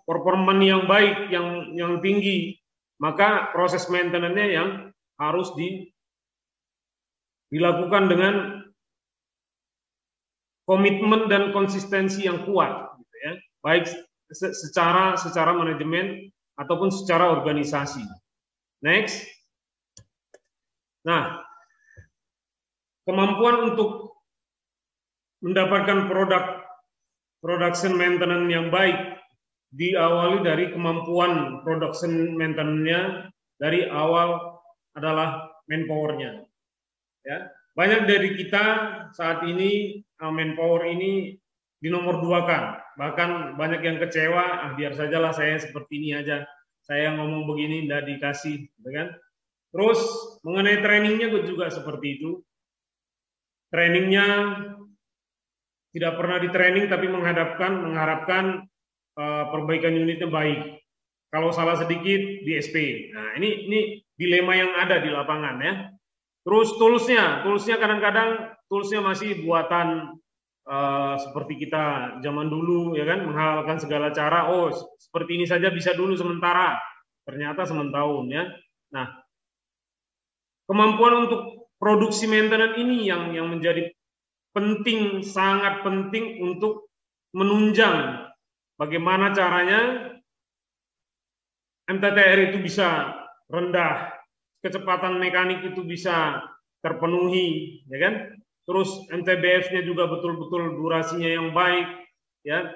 performa yang baik, yang tinggi, maka proses maintenance-nya yang harus dilakukan dengan komitmen dan konsistensi yang kuat, gitu ya, baik secara manajemen ataupun secara organisasi. Next. Nah, kemampuan untuk mendapatkan production maintenance yang baik diawali dari kemampuan production maintenance-nya dari awal adalah manpower-nya. Ya, banyak dari kita saat ini manpower ini dinomor duakan, bahkan banyak yang kecewa, biar sajalah saya seperti ini aja, saya ngomong begini tidak dikasih, gitu kan? Terus mengenai trainingnya juga seperti itu, trainingnya tidak pernah di training tapi mengharapkan perbaikan unitnya baik. Kalau salah sedikit di SP. Nah, ini dilema yang ada di lapangan, ya. Terus toolsnya kadang-kadang toolsnya masih buatan seperti kita zaman dulu, ya kan, menghalalkan segala cara. Oh, seperti ini saja bisa dulu sementara. Ternyata sementahun, ya. Nah, kemampuan untuk produksi maintenance ini yang menjadi penting, sangat penting untuk menunjang bagaimana caranya MTTR itu bisa rendah, kecepatan mekanik itu bisa terpenuhi, ya kan? Terus MTBF-nya juga betul-betul durasinya yang baik, ya.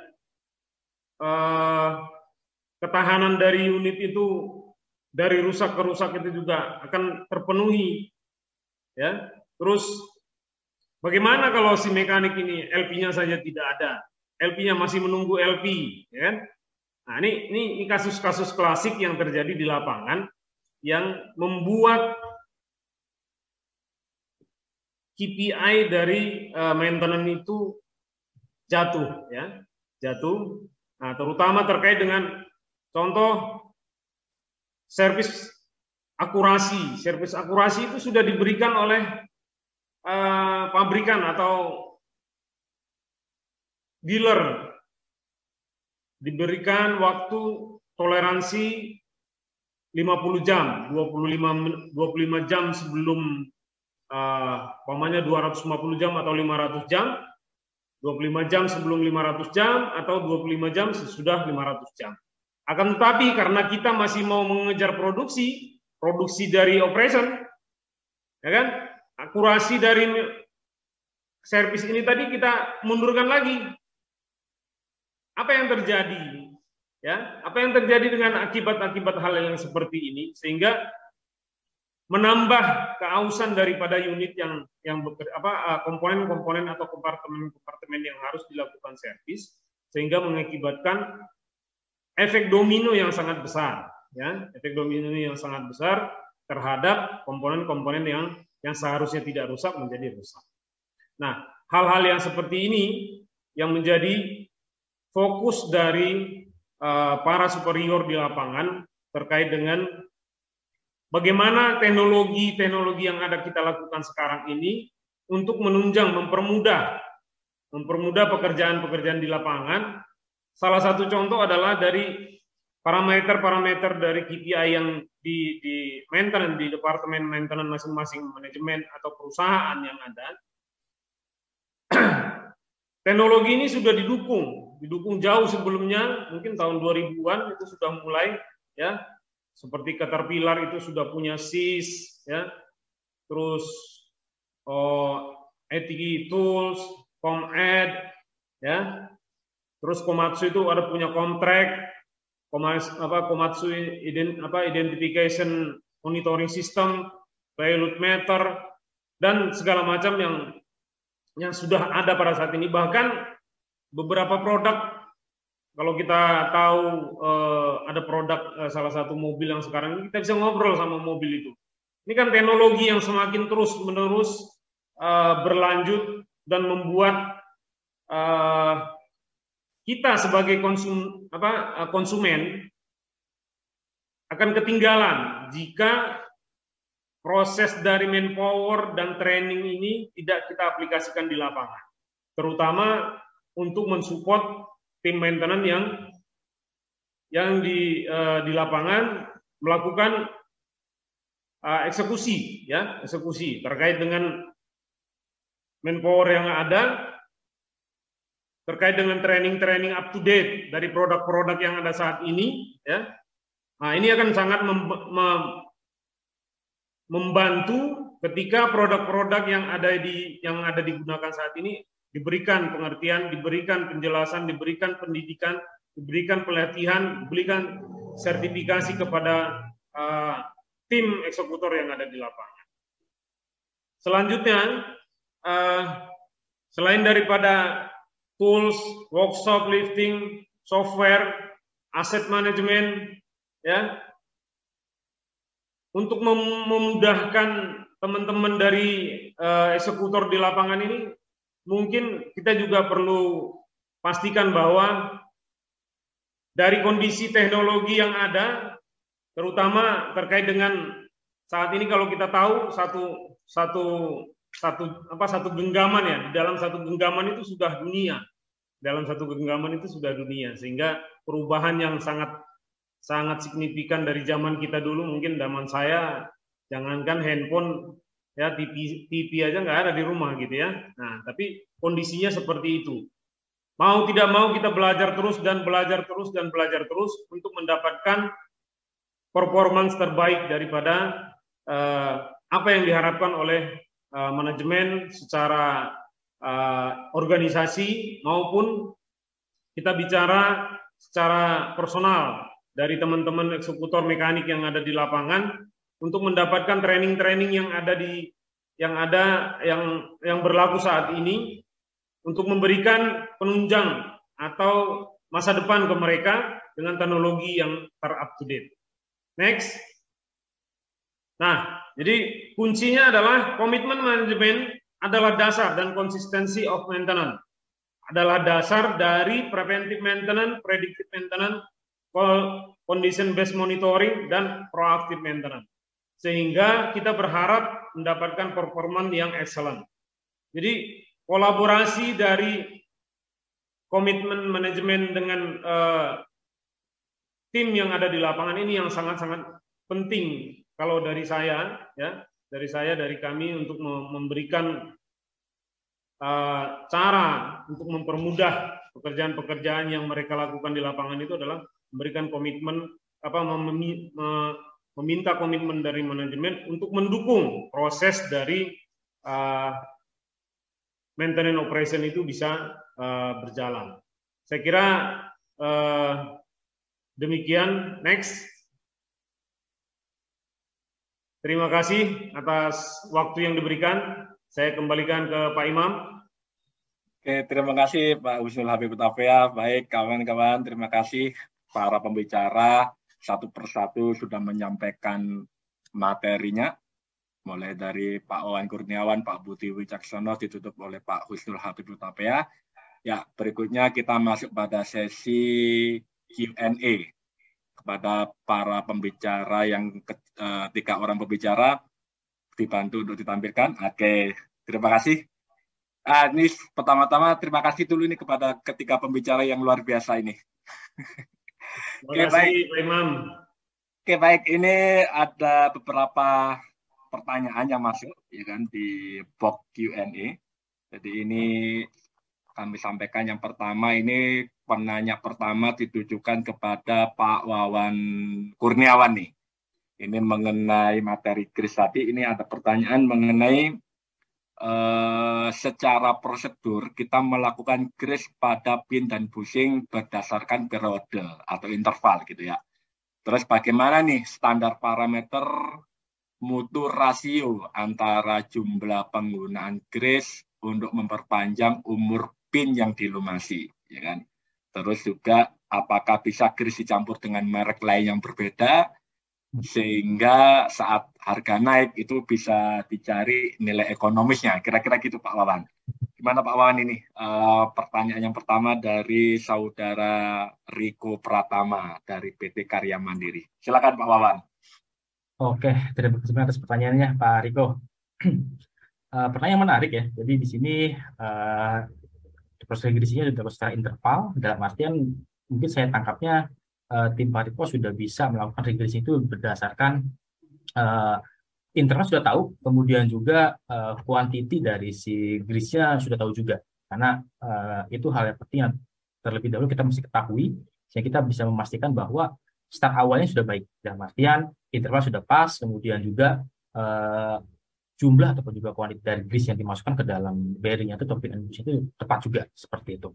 Ketahanan dari unit itu dari rusak ke rusak itu juga akan terpenuhi, ya. Terus bagaimana kalau si mekanik ini LP-nya saja tidak ada, LP-nya masih menunggu LP, ya kan? Nah, ini kasus-kasus klasik yang terjadi di lapangan yang membuat KPI dari maintenance itu jatuh, ya, jatuh. Nah, terutama terkait dengan contoh servis akurasi. Servis akurasi itu sudah diberikan oleh pabrikan atau dealer, diberikan waktu toleransi 50 jam, 25 jam sebelum umpamanya 250 jam atau 500 jam, 25 jam sebelum 500 jam atau 25 jam sesudah 500 jam. Akan tetapi karena kita masih mau mengejar produksi dari operation, ya kan? Akurasi dari servis ini tadi kita mundurkan lagi. Apa yang terjadi? Ya, apa yang terjadi dengan akibat-akibat hal yang seperti ini sehingga menambah keausan daripada unit yang komponen-komponen atau kompartemen yang harus dilakukan servis sehingga mengakibatkan efek domino yang sangat besar, ya, efek domino yang sangat besar terhadap komponen-komponen yang seharusnya tidak rusak menjadi rusak. Nah, hal-hal yang seperti ini yang menjadi fokus dari para superior di lapangan terkait dengan bagaimana teknologi yang ada kita lakukan sekarang ini untuk menunjang, mempermudah pekerjaan-pekerjaan di lapangan. Salah satu contoh adalah dari parameter-parameter dari KPI yang di maintenance, di departemen maintenance masing-masing manajemen atau perusahaan yang ada. Teknologi ini sudah didukung jauh sebelumnya, mungkin tahun 2000-an itu sudah mulai, ya. Seperti Caterpillar itu sudah punya SIS, ya. Terus ATG Tools, ComEd, ya. Terus Komatsu itu ada punya kontrak, Komatsu Identification Monitoring System, Payload Meter, dan segala macam yang sudah ada pada saat ini. Bahkan beberapa produk, kalau kita tahu ada produk salah satu mobil yang sekarang ini, kita bisa ngobrol sama mobil itu. Ini kan teknologi yang semakin terus-menerus berlanjut dan membuat kita sebagai konsumen akan ketinggalan jika proses dari manpower dan training ini tidak kita aplikasikan di lapangan, terutama untuk mensupport tim maintenance yang di lapangan melakukan eksekusi terkait dengan manpower yang ada, terkait dengan training up to date dari produk-produk yang ada saat ini, ya. Nah, ini akan sangat membantu ketika produk-produk yang ada digunakan saat ini diberikan pengertian, diberikan penjelasan, diberikan pendidikan, diberikan pelatihan, diberikan sertifikasi kepada tim eksekutor yang ada di lapangan. Selanjutnya, selain daripada tools, workshop lifting, software, asset management, ya, untuk memudahkan teman-teman dari eksekutor di lapangan ini, mungkin kita juga perlu pastikan bahwa dari kondisi teknologi yang ada, terutama terkait dengan saat ini kalau kita tahu satu genggaman, ya, di dalam satu genggaman itu sudah dunia, sehingga perubahan yang sangat signifikan dari zaman kita dulu, mungkin zaman saya jangankan handphone, ya, TV aja nggak ada di rumah gitu ya. Nah, tapi kondisinya seperti itu. Mau tidak mau kita belajar terus untuk mendapatkan performance terbaik daripada apa yang diharapkan oleh manajemen secara organisasi, maupun kita bicara secara personal dari teman-teman eksekutor mekanik yang ada di lapangan untuk mendapatkan training-training yang berlaku saat ini untuk memberikan penunjang atau masa depan ke mereka dengan teknologi yang up to date. Next. Nah, jadi kuncinya adalah komitmen manajemen adalah dasar, dan konsistensi of maintenance adalah dasar dari preventive maintenance, predictive maintenance, condition based monitoring, dan proactive maintenance. Sehingga kita berharap mendapatkan performa yang excellent. Jadi kolaborasi dari komitmen manajemen dengan tim yang ada di lapangan ini yang sangat-sangat penting. Kalau dari saya, ya, dari kami untuk memberikan cara untuk mempermudah pekerjaan-pekerjaan yang mereka lakukan di lapangan itu adalah memberikan komitmen, meminta komitmen dari manajemen untuk mendukung proses dari maintenance operation itu bisa berjalan. Saya kira demikian. Next. Terima kasih atas waktu yang diberikan. Saya kembalikan ke Pak Imam. Oke, terima kasih Pak Husnul Habib Hutapea. Baik, kawan-kawan, terima kasih para pembicara satu persatu sudah menyampaikan materinya, mulai dari Pak Wawan Kurniawan, Pak Budi Wicaksono, ditutup oleh Pak Husnul Habib Hutapea. Ya, berikutnya kita masuk pada sesi Q&A kepada para pembicara yang 3 orang pembicara dibantu untuk ditampilkan. Oke, terima kasih. Ini pertama-tama terima kasih dulu ini kepada ketiga pembicara yang luar biasa ini. Terima kasih, Pak Imam. Oke, baik. Ini ada beberapa pertanyaan yang masuk, ya kan, di box Q&A. Jadi ini kami sampaikan yang pertama, ini penanya pertama ditujukan kepada Pak Wawan Kurniawan nih. Ini mengenai materi GRIS tadi. Ini ada pertanyaan mengenai secara prosedur kita melakukan GRIS pada pin dan bushing berdasarkan periode atau interval gitu ya. Terus bagaimana nih standar parameter mutu rasio antara jumlah penggunaan GRIS untuk memperpanjang umur pin yang dilumasi, ya kan? Terus juga apakah bisa GRIS dicampur dengan merek lain yang berbeda sehingga saat harga naik itu bisa dicari nilai ekonomisnya, kira-kira gitu Pak Wawan. Gimana Pak Wawan ini? Pertanyaan yang pertama dari Saudara Riko Pratama dari PT Karya Mandiri. Silakan Pak Wawan. Oke, terima kasih atas pertanyaannya Pak Riko. Pertanyaan menarik ya. Jadi di sini proses regresinya dilakukan secara interval. Dalam artian mungkin saya tangkapnya tim Pak Riko sudah bisa melakukan regresi itu berdasarkan internal sudah tahu, kemudian juga kuantiti dari si grisnya sudah tahu juga. Karena itu hal yang penting yang terlebih dahulu kita mesti ketahui, sehingga kita bisa memastikan bahwa start awalnya sudah baik. Dalam artian interval sudah pas, kemudian juga jumlah ataupun juga kuantitas dari gris yang dimasukkan ke dalam bearing atau pin and bushing itu tepat juga seperti itu.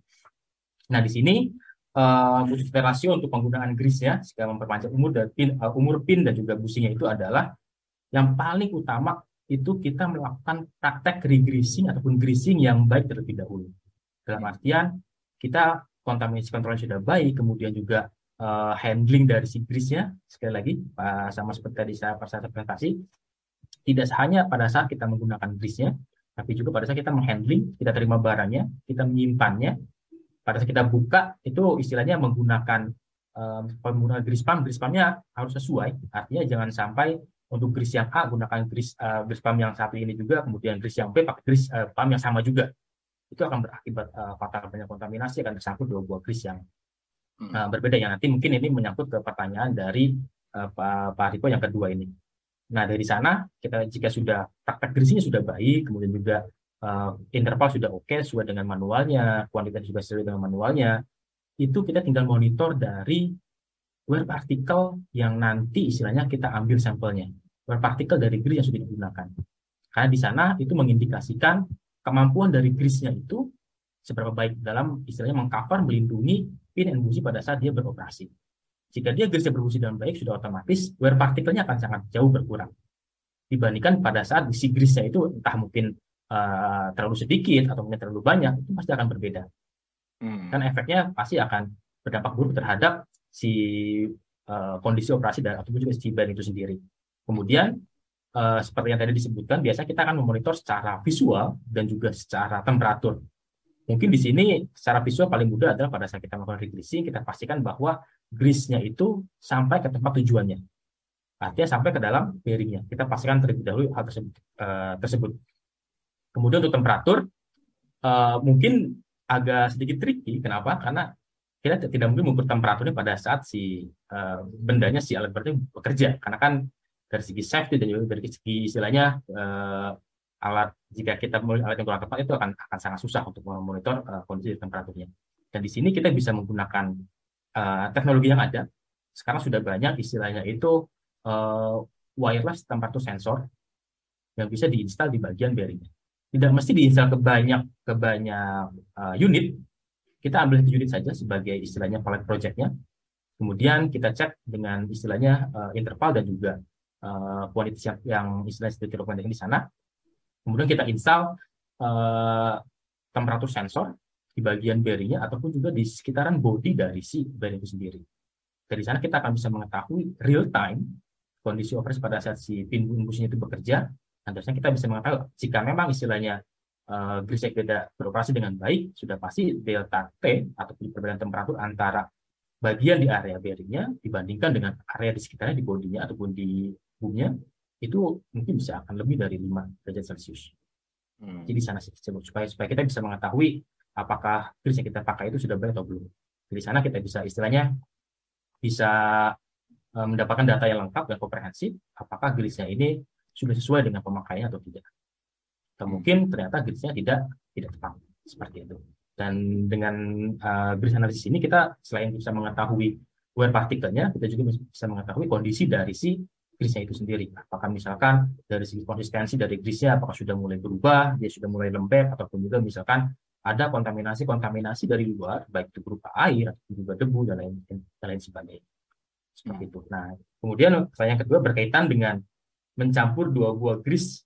Nah di sini butuh rasio untuk penggunaan grisnya sehingga memperpanjang umur pin dan juga bushingnya itu adalah yang paling utama itu kita melakukan praktek regresing ataupun greasing yang baik terlebih dahulu. Dalam artian kita kontaminasi kontrolnya sudah baik, kemudian juga handling dari si grisnya sekali lagi sama seperti tadi saya presentasi. Tidak hanya pada saat kita menggunakan grisnya, tapi juga pada saat kita menghandling, kita terima barangnya, kita menyimpannya, pada saat kita buka, itu istilahnya menggunakan penggunaan gris pumpnya harus sesuai, artinya jangan sampai untuk gris yang A gunakan gris pump yang satu ini juga, kemudian gris yang B pakai gris pump yang sama juga. Itu akan berakibat fatal, banyak kontaminasi, akan tersangkut dua buah gris yang berbeda. Yang nanti mungkin ini menyangkut ke pertanyaan dari Pak Riko yang kedua ini. Nah, dari sana, kita jika sudah praktek greasingnya sudah baik, kemudian juga interval sudah oke, sesuai dengan manualnya, kuantitas juga sesuai dengan manualnya, itu kita tinggal monitor dari wear particle yang nanti istilahnya kita ambil sampelnya. Wear particle dari grease yang sudah digunakan. Karena di sana itu mengindikasikan kemampuan dari grease-nya itu seberapa baik dalam istilahnya mengcover, melindungi pin and bushing pada saat dia beroperasi. Jika dia grease berfungsi dengan baik, sudah otomatis wear partikelnya akan sangat jauh berkurang. Dibandingkan pada saat si grease-nya itu entah mungkin terlalu sedikit atau mungkin terlalu banyak, itu pasti akan berbeda. Kan efeknya pasti akan berdampak buruk terhadap si kondisi operasi dan ataupun juga si bearing itu sendiri. Kemudian seperti yang tadi disebutkan, biasanya kita akan memonitor secara visual dan juga secara temperatur. Mungkin di sini secara visual paling mudah adalah pada saat kita melakukan regresing, kita pastikan bahwa grease-nya itu sampai ke tempat tujuannya. Artinya sampai ke dalam bearingnya. Kita pastikan terlebih dahulu hal tersebut. Kemudian untuk temperatur, mungkin agak sedikit tricky. Kenapa? Karena kita tidak mungkin mengukur temperaturnya pada saat si bendanya, si alat beratnya bekerja. Karena kan dari segi safety dan juga dari segi istilahnya alat, jika kita memilih alat yang kurang tepat itu akan sangat susah untuk memonitor kondisi temperaturnya. Dan di sini kita bisa menggunakan teknologi yang ada. Sekarang sudah banyak istilahnya itu wireless temperature sensor yang bisa diinstal di bagian bearingnya. Tidak mesti diinstal ke banyak unit. Kita ambil satu unit saja sebagai istilahnya pilot project-nya. Kemudian kita cek dengan istilahnya interval dan juga kuantitas yang istilahnya sudah direkomendasikan di sana. Kemudian kita install temperatur sensor di bagian bearingnya ataupun juga di sekitaran bodi dari si bearing itu sendiri. Dari sana kita akan bisa mengetahui real time kondisi operasi pada saat si pin bushing itu bekerja. Dan terusnya kita bisa mengetahui jika memang istilahnya grease tidak beroperasi dengan baik, sudah pasti delta T ataupun perbedaan temperatur antara bagian di area bearingnya dibandingkan dengan area di sekitarnya di bodinya ataupun di boomnya, itu mungkin bisa akan lebih dari 5 derajat Celcius. Jadi sana supaya kita bisa mengetahui apakah grease yang kita pakai itu sudah baik atau belum. Dari sana kita bisa istilahnya bisa mendapatkan data yang lengkap dan komprehensif, apakah grease-nya ini sudah sesuai dengan pemakaiannya atau tidak. Atau mungkin ternyata grease-nya tidak tepat seperti itu. Dan dengan grease analisis ini kita selain bisa mengetahui wear partikelnya, kita juga bisa mengetahui kondisi dari si grease-nya itu sendiri. Apakah misalkan dari segi konsistensi dari grease-nya apakah sudah mulai berubah, dia sudah mulai lembek, ataupun juga misalkan ada kontaminasi dari luar, baik itu berupa air, ataupun juga debu, dan lain sebagainya. Seperti itu. Nah, kemudian yang kedua berkaitan dengan mencampur dua buah grease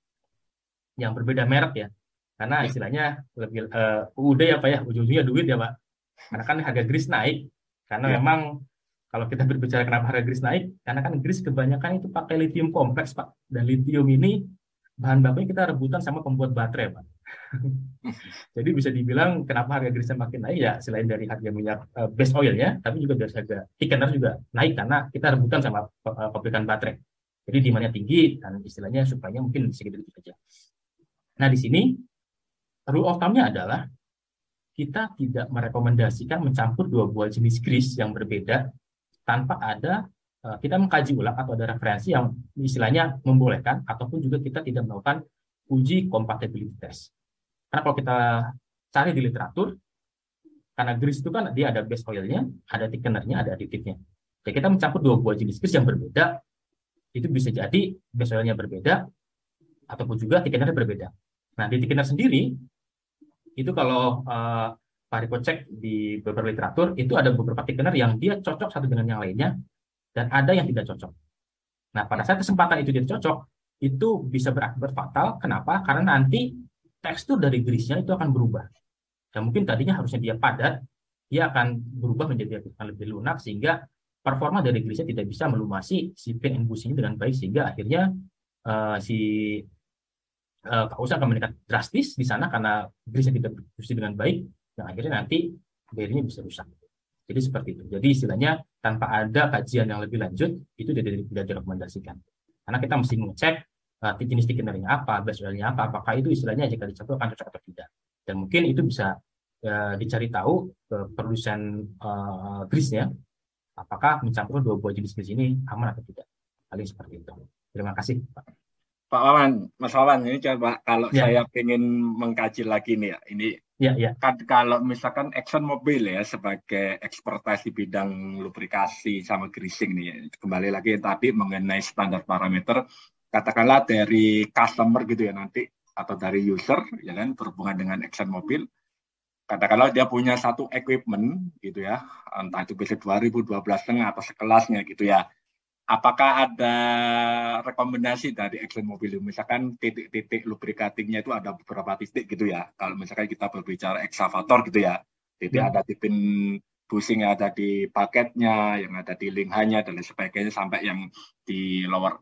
yang berbeda merek ya. Karena istilahnya lebih UUD ya Pak ya, ujung-ujungnya duit ya Pak. Karena kan harga grease naik, karena memang kalau kita berbicara kenapa harga grease naik, karena kan grease kebanyakan itu pakai lithium kompleks Pak. Dan lithium ini bahan bakunya kita rebutan sama pembuat baterai Pak. Jadi bisa dibilang kenapa harga grease makin naik ya selain dari harga minyak base oilnya, tapi juga dari harga thickener juga naik karena kita rebutan sama pabrikan baterai. Jadi demand-nya tinggi dan istilahnya supply-nya mungkin segitu saja. Nah di sini rule of thumb-nya adalah kita tidak merekomendasikan mencampur dua buah jenis grease yang berbeda tanpa ada kita mengkaji ulang atau ada referensi yang istilahnya membolehkan ataupun juga kita tidak melakukan uji compatibility test. Karena kalau kita cari di literatur, karena grease itu kan dia ada base oilnya, ada thickenernya, ada aditifnya. Jadi kita mencampur dua buah jenis grease yang berbeda, itu bisa jadi base oilnya berbeda ataupun juga thickenernya berbeda. Nah di thickener sendiri itu kalau Pak Riko cek di beberapa literatur itu ada beberapa thickener yang dia cocok satu dengan yang lainnya dan ada yang tidak cocok. Nah pada saat kesempatan itu tidak cocok itu bisa berakibat fatal. Kenapa? Karena nanti tekstur dari grease-nya itu akan berubah. Dan mungkin tadinya harusnya dia padat, dia akan berubah menjadi lebih lunak sehingga performa dari grease-nya tidak bisa melumasi si pin and bushing dengan baik sehingga akhirnya si kausa akan meningkat drastis di sana karena grease-nya tidak berfungsi dengan baik dan akhirnya nanti bearingnya bisa rusak. Jadi seperti itu. Jadi istilahnya tanpa ada kajian yang lebih lanjut itu tidak direkomendasikan. Karena kita mesti mengecek jenis thickenernya apa, base oilnya apa, apakah itu istilahnya jika dicampur akan cocok atau tidak. Dan mungkin itu bisa dicari tahu ke produsen grease-nya apakah mencampur dua buah jenis grease ini aman atau tidak. Paling seperti itu. Terima kasih, Pak. Pak Wawan, Mas Wawan, ini coba kalau saya ingin mengkaji lagi nih ya, ini kan kalau misalkan ExxonMobil ya sebagai ekspertise di bidang lubrikasi sama greasing nih, kembali lagi tadi mengenai standar parameter, katakanlah dari customer gitu ya nanti atau dari user ya kan berhubungan dengan ExxonMobil, katakanlah dia punya satu equipment gitu ya, entah itu bisa 2000, 12,5 atau sekelasnya gitu ya. Apakah ada rekomendasi dari ExxonMobil, misalkan titik-titik lubrikatingnya itu ada beberapa titik gitu ya. Kalau misalkan kita berbicara excavator gitu ya, titik ada tipin bushing yang ada di paketnya, yang ada di linghanya dan lain sebagainya sampai yang di lower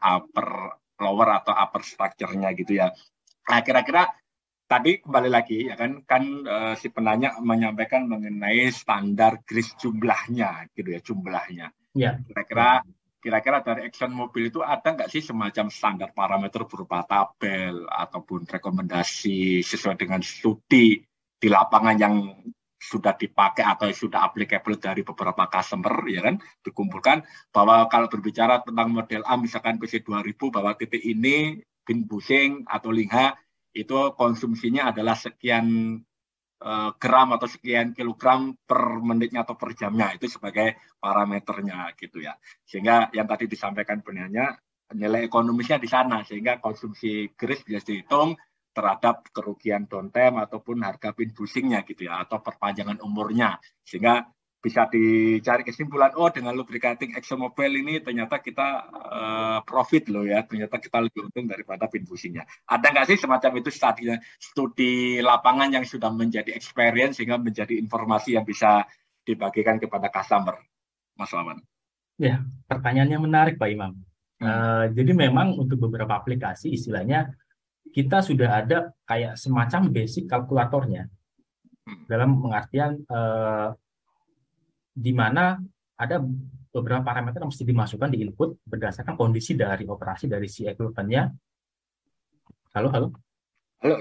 atau upper structure-nya gitu ya. Nah, kira-kira tadi kembali lagi ya kan si penanya menyampaikan mengenai standar grease jumlahnya gitu ya, jumlahnya. Ya. Kira-kira dari ExxonMobil itu ada nggak sih semacam standar parameter berupa tabel ataupun rekomendasi sesuai dengan studi di lapangan yang sudah dipakai atau sudah applicable dari beberapa customer ya kan, dikumpulkan bahwa kalau berbicara tentang model A misalkan PC 2000 bahwa titik ini pin bushing atau lingha itu konsumsinya adalah sekian gram atau sekian kilogram per menitnya atau per jamnya, itu sebagai parameternya gitu ya. Sehingga yang tadi disampaikan penanya nilai ekonomisnya di sana, sehingga konsumsi grease bisa dihitung terhadap kerugian downtime ataupun harga pin bushingnya gitu ya, atau perpanjangan umurnya, sehingga bisa dicari kesimpulan, oh dengan lubricating ExxonMobil ini ternyata kita profit loh ya, ternyata kita lebih untung daripada pin bushingnya. Ada nggak sih semacam itu studi lapangan yang sudah menjadi experience sehingga menjadi informasi yang bisa dibagikan kepada customer, Mas Wawan? Ya, pertanyaannya menarik Pak Imam. Jadi memang untuk beberapa aplikasi istilahnya kita sudah ada kayak semacam basic kalkulatornya dalam pengertian di mana ada beberapa parameter yang mesti dimasukkan di input berdasarkan kondisi dari operasi dari si equipment-nya. Halo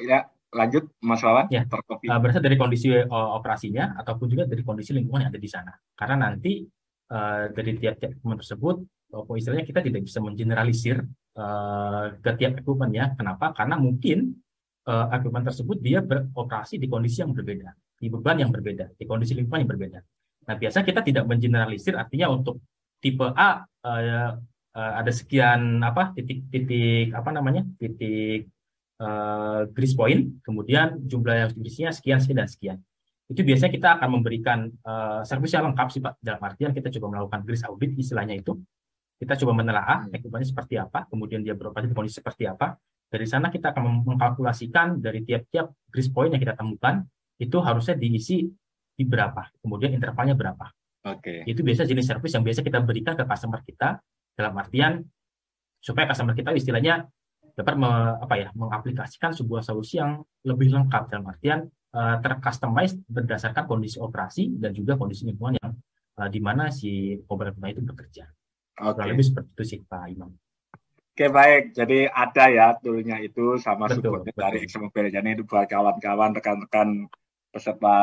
ya, lanjut Mas Wawan. Ya, berdasarkan dari kondisi operasinya ataupun juga dari kondisi lingkungan yang ada di sana. Karena nanti dari tiap-tiap equipment tersebut, istilahnya kita tidak bisa mengeneralisir ke tiap equipment-nya. Kenapa? Karena mungkin equipment tersebut dia beroperasi di kondisi yang berbeda, di beban yang berbeda, di kondisi lingkungan yang berbeda. Nah, biasa kita tidak mengeneralisir, artinya untuk tipe A ada sekian titik grease point, kemudian jumlah yang grease-nya sekian dan sekian. Itu biasanya kita akan memberikan servis yang lengkap sih Pak, dalam artian kita coba melakukan grease audit istilahnya itu. Kita coba menelaah equipment-nya seperti apa, kemudian dia beroperasi di kondisi seperti apa. Dari sana kita akan mengkalkulasikan dari tiap-tiap grease point yang kita temukan itu harusnya diisi di berapa, kemudian intervalnya berapa. Itu biasa jenis servis yang biasa kita berikan ke customer kita dalam artian supaya customer kita istilahnya dapat mengaplikasikan sebuah solusi yang lebih lengkap dalam artian tercustomize berdasarkan kondisi operasi dan juga kondisi lingkungan yang di mana si mobile phone itu bekerja. Kurang lebih seperti itu sih Pak Imam. Oke, baik. Jadi ada ya toolnya itu sama Betul, supportnya dari ExxonMobil. Jadi itu buat kawan-kawan, rekan-rekan peserta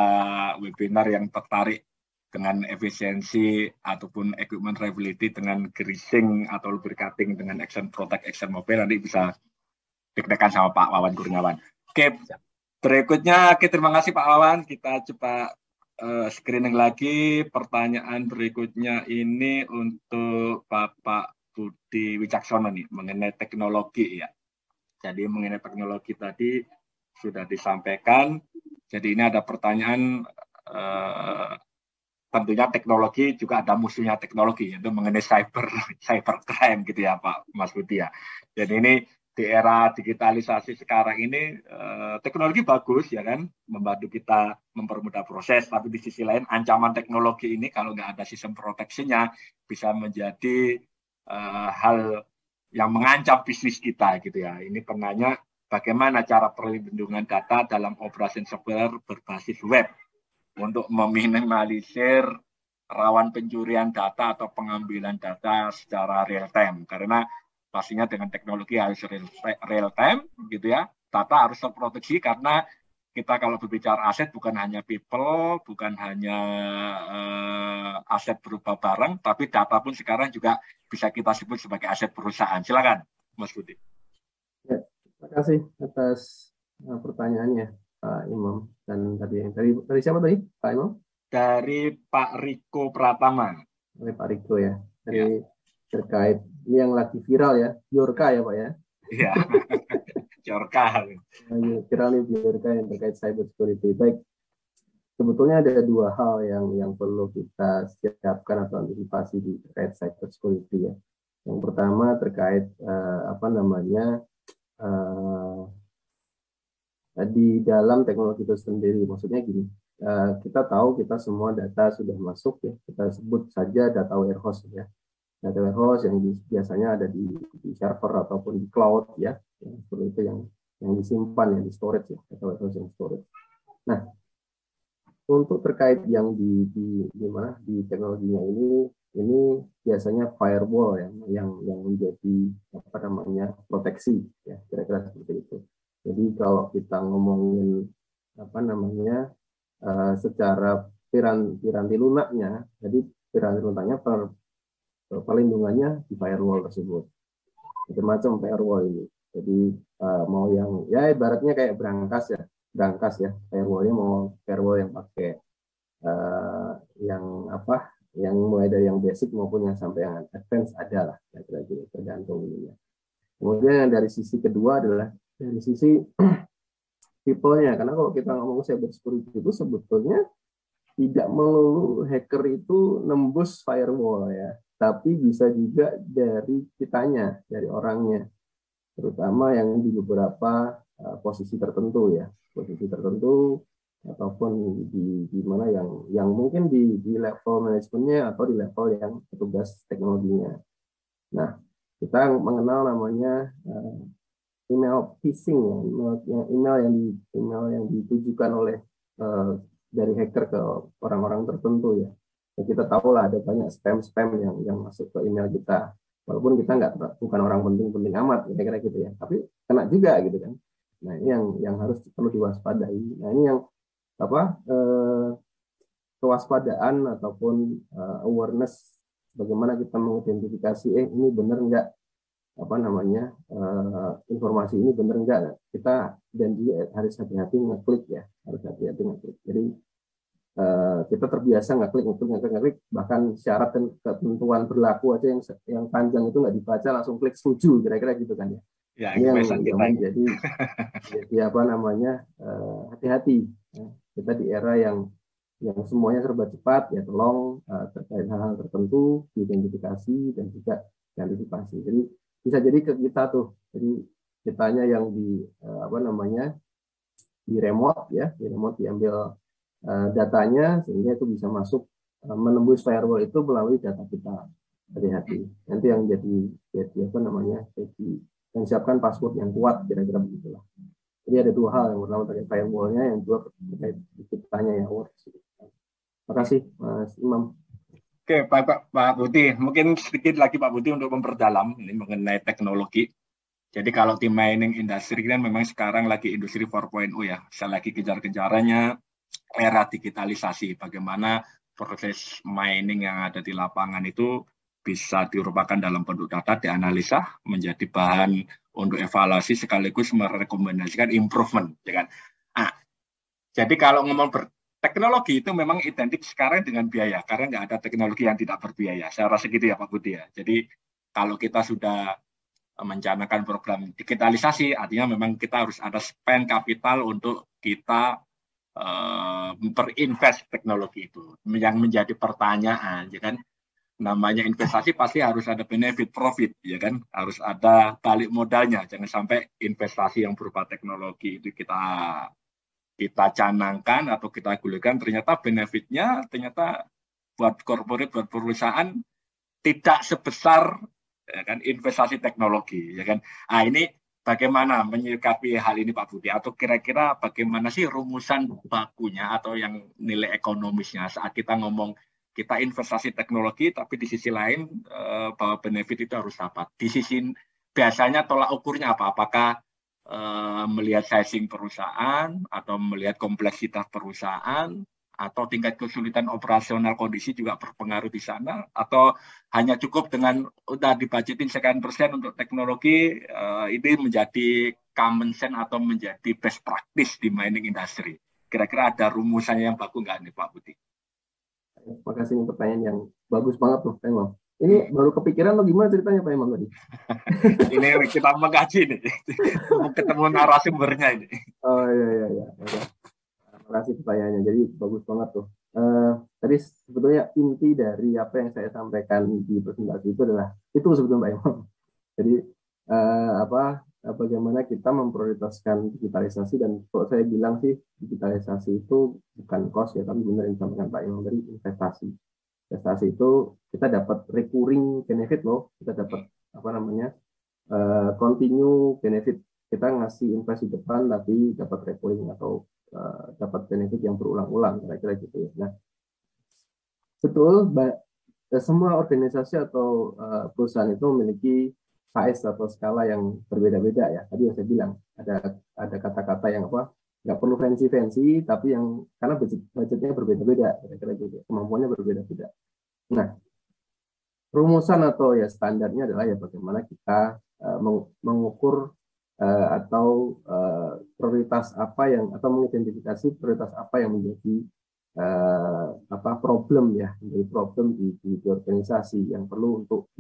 webinar yang tertarik dengan efisiensi ataupun equipment reliability dengan greasing atau lubricating dengan Exxon Protect ExxonMobil, nanti bisa deg-degan sama Pak Wawan Kurniawan. Oke, berikutnya, terima kasih Pak Wawan. Kita coba screening lagi. Pertanyaan berikutnya ini untuk Bapak Budi Wicaksono nih, mengenai teknologi ya. Jadi mengenai teknologi tadi sudah disampaikan. Jadi ini ada pertanyaan, tentunya teknologi juga ada musuhnya teknologi, yaitu mengenai cybercrime gitu ya Pak Mas Budi ya. Jadi ini di era digitalisasi sekarang ini teknologi bagus ya kan, membantu kita mempermudah proses, tapi di sisi lain ancaman teknologi ini kalau nggak ada sistem proteksinya bisa menjadi hal yang mengancam bisnis kita gitu ya. Ini penanya bagaimana cara perlindungan data dalam operasi software berbasis web untuk meminimalisir rawan pencurian data atau pengambilan data secara real time, karena pastinya dengan teknologi harus real time gitu ya, data harus terproteksi karena kita kalau berbicara aset bukan hanya people, bukan hanya aset berupa barang, tapi data pun sekarang juga bisa kita sebut sebagai aset perusahaan. Silakan Mas Budi. Ya, terima kasih atas pertanyaannya Pak Imam. Dan tadi dari siapa tadi Pak Imam? Dari Pak Riko Pratama. Dari Pak Riko ya. Dari terkait ini yang lagi viral ya, Biorka ya Pak ya. Iya. Biorka. Viral nih Biorka yang terkait cyber security. Baik. Sebetulnya ada dua hal yang perlu kita siapkan atau antisipasi di terkait cyber security ya. Yang pertama terkait di dalam teknologi itu sendiri, maksudnya gini, kita tahu kita semua data sudah masuk ya, kita sebut saja data warehouse ya, data warehouse yang biasanya ada di server ataupun di cloud ya, seperti itu yang disimpan ya di storage ya, data warehouse yang storage. Nah, untuk terkait yang di teknologinya ini biasanya firewall yang menjadi proteksi ya, kira-kira seperti itu. Jadi kalau kita ngomongin secara piranti lunaknya, jadi piranti lunaknya perlindungannya di firewall tersebut. Macam-macam firewall ini. Jadi mau yang ya ibaratnya kayak berangkas ya. Firewallnya mau firewall yang pakai yang mulai dari yang basic maupun yang sampai yang advance ada lah, kira-kira tergantung ininya. Kemudian yang dari sisi kedua adalah dari sisi people-nya, karena kalau kita ngomong cyber security itu sebetulnya tidak melulu hacker itu nembus firewall ya, tapi bisa juga dari kitanya, dari orangnya, terutama yang di beberapa posisi tertentu ya, ataupun di mana yang mungkin di level manajemennya atau di level yang petugas teknologinya. Nah, kita mengenal namanya email phishing ya, email yang ditujukan oleh dari hacker ke orang-orang tertentu ya. Dan kita tahu lah ada banyak spam yang masuk ke email kita, walaupun kita bukan orang penting amat kira-kira gitu ya, tapi kena juga gitu kan. Nah ini yang harus perlu diwaspadai. Nah ini yang kewaspadaan ataupun awareness bagaimana kita mengidentifikasi ini benar nggak informasi ini benar enggak, kita dan dia harus hati-hati ngeklik ya, jadi kita terbiasa ngeklik, bahkan syarat dan ketentuan berlaku aja yang panjang itu nggak dibaca langsung klik setuju, kira-kira gitu kan ya. Ini yang menjadi hati-hati ya. Kita di era yang semuanya serba cepat ya, tolong terkait hal-hal tertentu diidentifikasi dan juga diantisipasi. Jadi bisa jadi ke kita tuh, jadi kitanya yang di remote ya, di remote diambil datanya sehingga itu bisa masuk menembus firewall itu melalui data kita. Hati-hati, nanti yang jadi dan siapkan password yang kuat, kira-kira begitulah. Jadi ada dua hal, yang pertama terkait firewall-nya, yang kedua terkait ciptanya ya. Terima kasih Mas Imam. Oke, Pak Budi, mungkin sedikit lagi Pak Budi untuk memperdalam ini mengenai teknologi. Jadi kalau tim mining industri kan memang sekarang lagi industri 4.0 ya, saya lagi kejar-kejarannya era digitalisasi. Bagaimana proses mining yang ada di lapangan itu bisa dirupakan dalam bentuk data, dianalisa menjadi bahan untuk evaluasi sekaligus merekomendasikan improvement, ya kan? Nah, jadi kalau ngomong teknologi itu memang identik sekarang dengan biaya, karena nggak ada teknologi yang tidak berbiaya. Saya rasa gitu ya Pak Budi ya. Jadi kalau kita sudah mencanakan program digitalisasi, artinya memang kita harus ada spend kapital untuk kita berinvest teknologi itu. Yang menjadi pertanyaan, ya kan? Namanya investasi pasti harus ada benefit profit, ya kan? Harus ada balik modalnya. Jangan sampai investasi yang berupa teknologi itu kita canangkan atau kita gulirkan, ternyata benefitnya ternyata buat corporate, buat perusahaan tidak sebesar ya kan investasi teknologi, ya kan. Nah, ini bagaimana menyikapi hal ini Pak Budi, atau kira-kira bagaimana sih rumusan bakunya atau yang nilai ekonomisnya saat kita ngomong kita investasi teknologi, tapi di sisi lain bahwa benefit itu harus dapat. Di sisi biasanya tolak ukurnya apa? Apakah melihat sizing perusahaan atau melihat kompleksitas perusahaan atau tingkat kesulitan operasional kondisi juga berpengaruh di sana, atau hanya cukup dengan udah dibudgetin sekian persen untuk teknologi, ini menjadi common sense atau menjadi best practice di mining industry. Kira-kira ada rumusannya yang bagus nggak nih Pak Budi? Terima kasih, ini pertanyaan yang bagus banget tuh Pak Imam. Ini baru kepikiran lo gimana ceritanya Pak Imam tadi? Ini kita mengkaji nih, ketemu narasumbernya ini. Oh iya. Terima kasih pertanyaannya. Jadi bagus banget tuh. Tadi sebetulnya inti dari apa yang saya sampaikan di presentasi itu adalah itu sebetulnya Pak Imam. Jadi bagaimana kita memprioritaskan digitalisasi, dan kalau saya bilang sih digitalisasi itu bukan cost ya, tapi benar yang disampaikan Pak Imam dari investasi. Investasi itu kita dapat recurring benefit loh, kita dapat continue benefit. Kita ngasih investasi depan tapi dapat recurring atau dapat benefit yang berulang-ulang, kira-kira gitu ya. Nah, betul, semua organisasi atau perusahaan itu memiliki size atau skala yang berbeda-beda ya. Tadi yang saya bilang ada kata-kata yang nggak perlu fancy, tapi yang karena budgetnya berbeda-beda, kira-kira gitu, kemampuannya berbeda-beda. Nah, rumusan atau ya standarnya adalah ya bagaimana kita mengukur atau prioritas apa yang, atau mengidentifikasi prioritas apa yang menjadi problem ya, menjadi problem di organisasi yang perlu untuk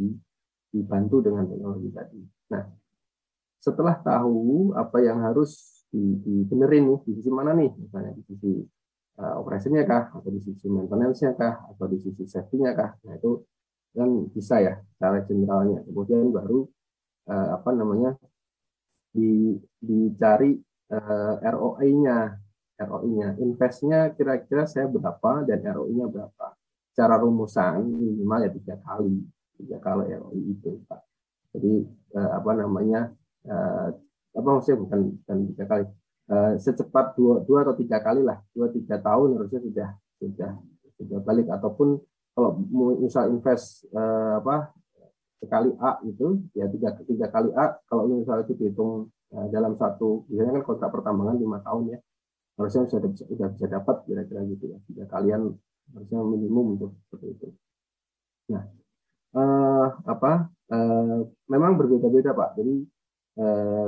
dibantu dengan teknologi tadi. Nah, setelah tahu apa yang harus dibenerin nih, di sisi mana nih, misalnya di sisi operasinya kah, atau di sisi maintenance-nya kah, atau di sisi safety-nya kah, nah itu kan bisa ya secara generalnya. Kemudian baru dicari ROI-nya, invest-nya kira-kira saya berapa dan ROI-nya berapa. Secara rumusan minimal ya 3 kali ROI itu Pak. Jadi maksudnya bukan 3 kali, secepat 2 atau 3 kali lah, 2-3 tahun harusnya sudah balik. Ataupun kalau misal invest sekali A itu ya 3 kali A, kalau misalnya itu dihitung dalam biasanya kan kontrak pertambangan 5 tahun ya, harusnya sudah bisa dapat kira-kira gitu ya, 3 kalian harusnya minimum untuk seperti itu. Nah, memang berbeda-beda Pak. Jadi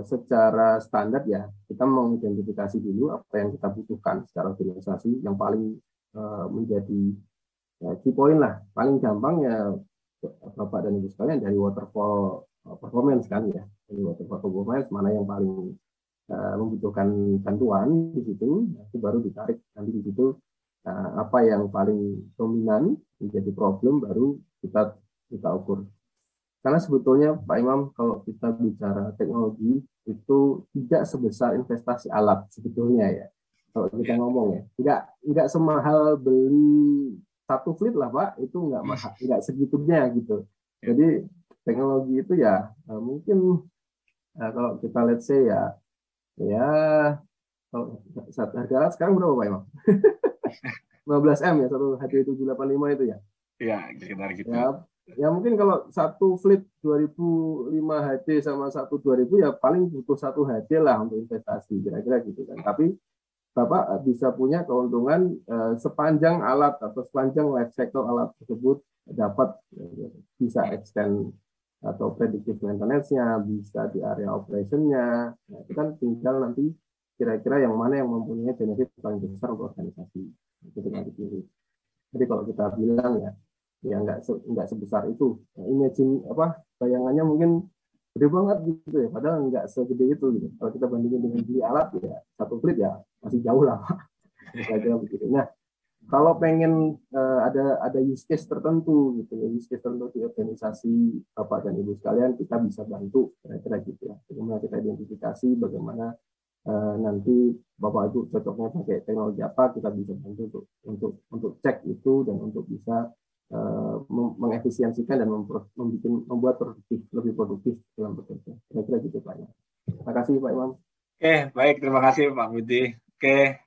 secara standar ya kita mengidentifikasi dulu apa yang kita butuhkan secara organisasi, yang paling menjadi key point lah, paling gampang ya Bapak dan Ibu sekalian dari waterfall performance kan ya, dari waterfall performance mana yang paling membutuhkan bantuan di situ, itu baru ditarik nanti di situ apa yang paling dominan menjadi problem, baru kita ukur. Karena sebetulnya Pak Imam, kalau kita bicara teknologi itu tidak sebesar investasi alat sebetulnya ya. Kalau kita ngomong ya, tidak semahal beli 1 fleet lah Pak, itu nggak segitunya gitu. Jadi teknologi itu ya mungkin Kalau kita let's say ya kalau harga alat sekarang berapa Pak Imam? 15M ya, satu HD785 itu ya. Iya, sekitar gitu. Ya mungkin kalau satu flip 2005 HD sama satu 2000 ya paling butuh satu HD lah untuk investasi kira-kira gitu kan. Tapi Bapak bisa punya keuntungan sepanjang alat atau sepanjang life cycle alat tersebut dapat bisa extend atau predictive maintenance-nya, bisa di area operation-nya. Nah, itu kan tinggal nanti kira-kira yang mana yang mempunyai benefit paling besar untuk organisasi. Itu tinggal dipilih. Jadi kalau kita bilang ya nggak sebesar itu. Nah, imagine bayangannya mungkin gede banget gitu ya, padahal nggak segede itu gitu. Kalau kita bandingin dengan beli alat ya satu fleet ya masih jauh lah. Kira-kira begitu. Nah, kalau pengen ada use case tertentu gitu ya, use case tertentu di organisasi Bapak dan Ibu sekalian, kita bisa bantu kira-kira gitu ya. Bagaimana kita identifikasi, bagaimana nanti Bapak Ibu cocoknya pakai teknologi apa, kita bisa bantu untuk cek itu dan untuk bisa mengefisiensikan dan membuat lebih produktif dalam bekerja. Kira-kira gitu Pak. Terima kasih Pak Imam. Oke, baik, terima kasih Pak Budi. Oke,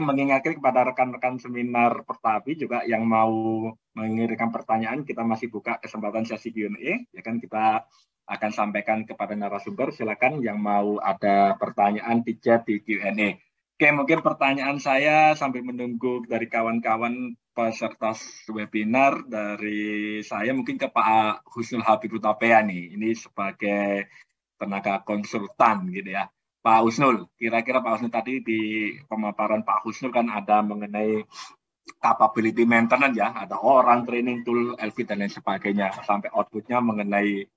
mengingatkan kepada rekan-rekan seminar Pertapi juga yang mau mengirimkan pertanyaan, kita masih buka kesempatan sesi Q&A. Ya kan, kita akan sampaikan kepada narasumber. Silakan yang mau ada pertanyaan di chat di Q&A. Oke, mungkin pertanyaan saya sambil menunggu dari kawan-kawan peserta webinar, dari saya mungkin ke Pak Husnul Habib Utapea nih. Ini sebagai tenaga konsultan gitu ya. Pak Husnul, kira-kira Pak Husnul tadi di pemaparan Pak Husnul kan ada mengenai capability maintenance ya, ada orang, training tool, LV dan lain sebagainya, sampai outputnya mengenai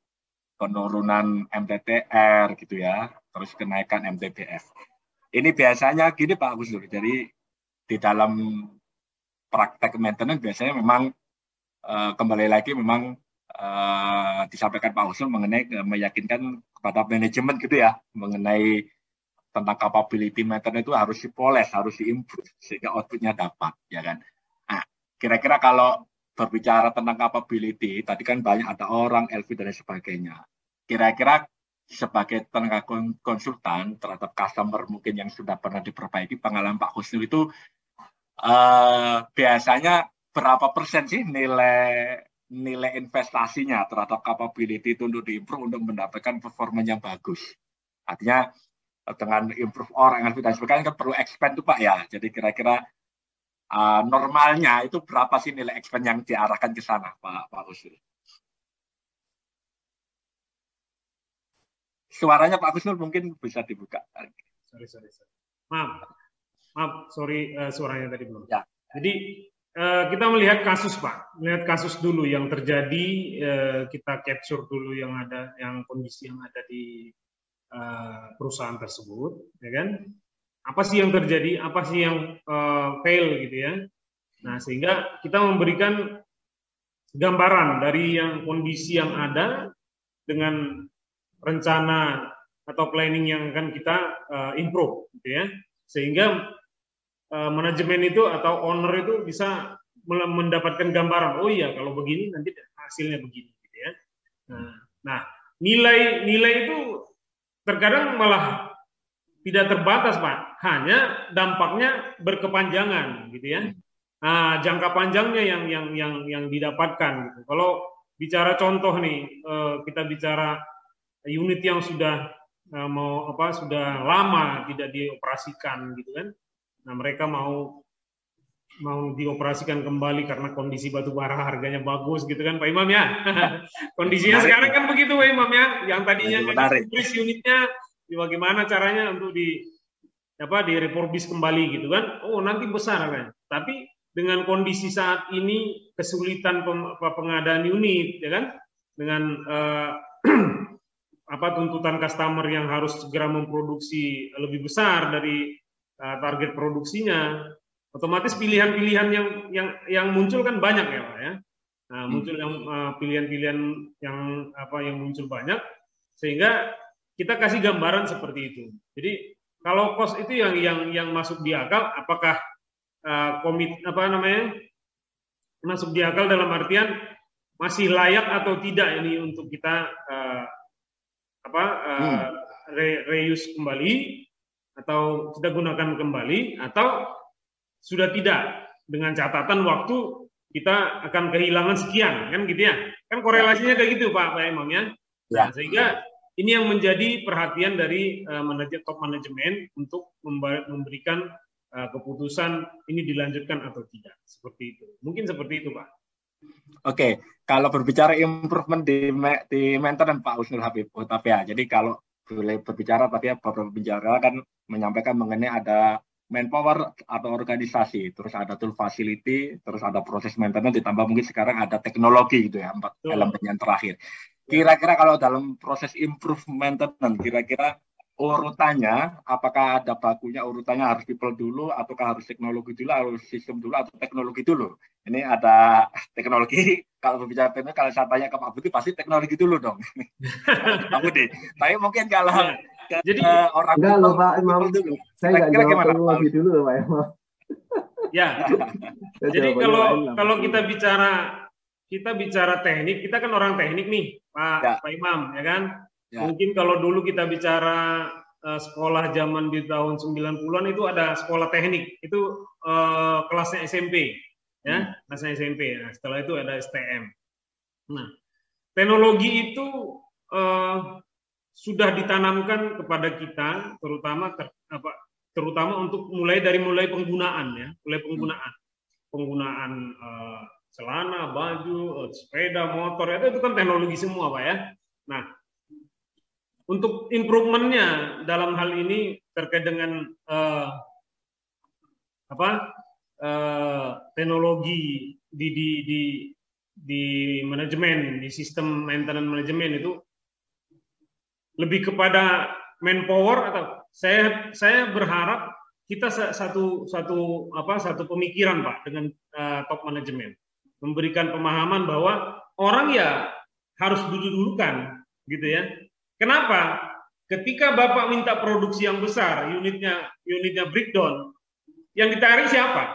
penurunan MTTR gitu ya, terus kenaikan MTBF. Ini biasanya gini Pak Husnul, jadi di dalam praktek maintenance biasanya memang kembali lagi memang disampaikan Pak Husnul mengenai meyakinkan kepada manajemen gitu ya, mengenai tentang capability maintenance itu harus dipoles, harus diimprove sehingga outputnya dapat, ya kan. Nah, kira-kira kalau berbicara tentang capability, tadi kan banyak ada orang, LV dan lain sebagainya. Kira-kira sebagai tenaga konsultan terhadap customer mungkin yang sudah pernah diperbaiki, pengalaman Pak Husnul itu biasanya berapa persen sih nilai investasinya terhadap capability itu untuk diimprove untuk mendapatkan performa yang bagus. Artinya dengan improve orang dan sebagainya kan perlu expand tuh Pak ya. Jadi kira-kira normalnya itu berapa sih nilai expand yang diarahkan ke sana Pak Husnul? Suaranya Pak Husnul mungkin bisa dibuka. Sorry. Maaf, sorry suaranya tadi belum. Ya. Jadi kita melihat kasus Pak, melihat kasus dulu yang terjadi, kita capture dulu yang kondisi yang ada di perusahaan tersebut, ya kan? Apa sih yang terjadi? Apa sih yang fail gitu ya? Nah, sehingga kita memberikan gambaran dari yang kondisi yang ada dengan rencana atau planning yang akan kita improve, gitu ya, sehingga manajemen itu atau owner itu bisa mendapatkan gambaran, oh iya kalau begini nanti hasilnya begini, gitu ya. Nah, nilai itu terkadang malah tidak terbatas Pak, hanya dampaknya berkepanjangan, gitu ya. Nah, jangka panjangnya yang didapatkan. Gitu. Kalau bicara contoh nih, kita bicara unit yang sudah sudah lama tidak dioperasikan, gitu kan. Nah, mereka mau dioperasikan kembali karena kondisi batu bara harganya bagus gitu kan Pak Imam ya. Kondisinya sekarang kan begitu Pak Imam ya. Yang tadinya freeze unitnya, bagaimana caranya untuk direfurbish kembali gitu kan. Oh, nanti besar kan. Tapi dengan kondisi saat ini kesulitan pengadaan unit ya kan, dengan tuntutan customer yang harus segera memproduksi lebih besar dari target produksinya, otomatis pilihan-pilihan yang muncul kan banyak ya Pak ya. Nah, muncul yang pilihan-pilihan yang muncul banyak, sehingga kita kasih gambaran seperti itu. Jadi kalau cost itu yang masuk di akal, apakah masuk di akal dalam artian masih layak atau tidak ini untuk kita reuse kembali atau kita gunakan kembali atau sudah tidak, dengan catatan waktu kita akan kehilangan sekian, kan gitu ya, kan korelasinya kayak gitu Pak Imam ya. Nah, sehingga ini yang menjadi perhatian dari top manajemen untuk memberikan keputusan ini dilanjutkan atau tidak, seperti itu. Mungkin seperti itu Pak. Oke, kalau berbicara improvement di maintenance Pak Husnul Habib Hutapea, jadi kalau boleh berbicara tadi ya, beberapa bicara kan menyampaikan mengenai ada manpower atau organisasi, terus ada tool facility, terus ada proses maintenance, ditambah mungkin sekarang ada teknologi gitu ya, 4 elemen yang terakhir. Kira-kira kalau dalam proses improvement maintenance, kira-kira urutannya, apakah ada bakunya urutannya harus people dulu, ataukah harus teknologi dulu, harus sistem dulu, atau teknologi dulu? Ini ada teknologi, kalau berbicara teknologi, kalau saya tanya ke Pak Budi, pasti teknologi dulu dong. Pak Budi, tapi mungkin kalau jadi orang enggak loh Pak Imam, saya nggak jawab teknologi dulu loh Pak Imam. Ya, jadi kalau kita bicara teknik, kita kan orang teknik nih Pak Imam, ya kan? Ya. Mungkin kalau dulu kita bicara sekolah zaman di tahun 90-an itu ada sekolah teknik, itu kelasnya SMP, ya, kelasnya SMP. Nah, setelah itu ada STM. Nah, teknologi itu sudah ditanamkan kepada kita, terutama untuk mulai penggunaan, ya, penggunaan celana, baju, sepeda, motor, itu kan teknologi semua, Pak ya. Nah, untuk improvementnya dalam hal ini terkait dengan teknologi di manajemen, di sistem maintenance manajemen itu lebih kepada manpower, atau saya berharap kita satu pemikiran Pak dengan top manajemen, memberikan pemahaman bahwa orang ya harus duduk-dudukan gitu ya. Kenapa? Ketika Bapak minta produksi yang besar, unitnya breakdown, yang ditarik siapa?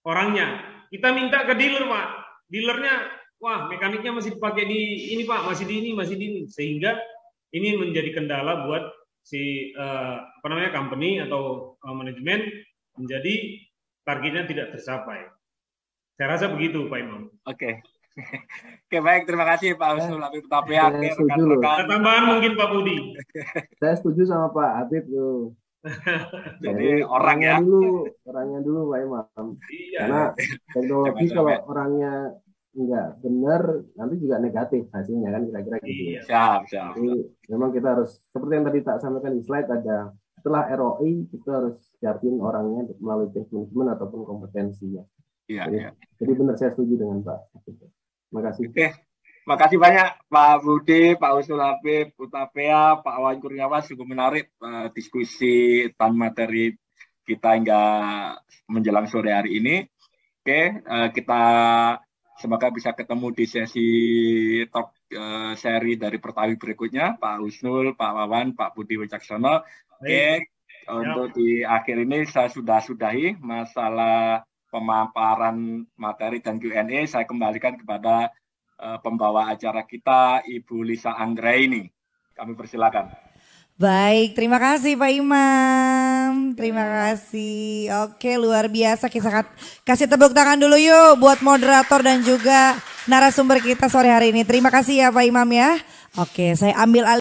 Orangnya. Kita minta ke dealer, Pak. Dealernya, wah mekaniknya masih dipakai di ini Pak, masih di ini. Sehingga ini menjadi kendala buat si company atau manajemen, menjadi targetnya tidak tercapai. Saya rasa begitu Pak Imam. Oke. Oke, baik, terima kasih Pak Husnul Habib Hutapea. Ada tambahan mungkin Pak Budi. Saya setuju sama Pak Habib tuh. Jadi orangnya dulu Pak Imam. Iya. Karena teknologi kalau orangnya enggak benar, nanti juga negatif hasilnya kan, kira-kira gitu. Iya. Siap. Jadi memang kita harus, seperti yang tadi tak sampaikan di slide, ada setelah ROI kita harus siapin orangnya melalui change management ataupun kompetensinya. Iya. Jadi benar, saya setuju dengan Pak. Terima kasih. Oke, makasih banyak Pak Budi, Pak Husnul Habib Hutapea, Pak Wawan Kurniawan, sungguh menarik diskusi dan materi kita hingga menjelang sore hari ini. Oke, kita semoga bisa ketemu di sesi talk seri dari Pertawi berikutnya, Pak Husnul, Pak Wawan, Pak Budi Wicaksono. Oke, untuk di akhir ini saya sudahi masalah pemaparan materi dan Q&A. Saya kembalikan kepada pembawa acara kita, Ibu Lisa Anggraini. Kami persilakan. Baik, terima kasih Pak Imam. Terima kasih. Oke, luar biasa. Kita kasih tepuk tangan dulu yuk buat moderator dan juga narasumber kita sore hari ini. Terima kasih ya Pak Imam ya. Oke, saya ambil alih.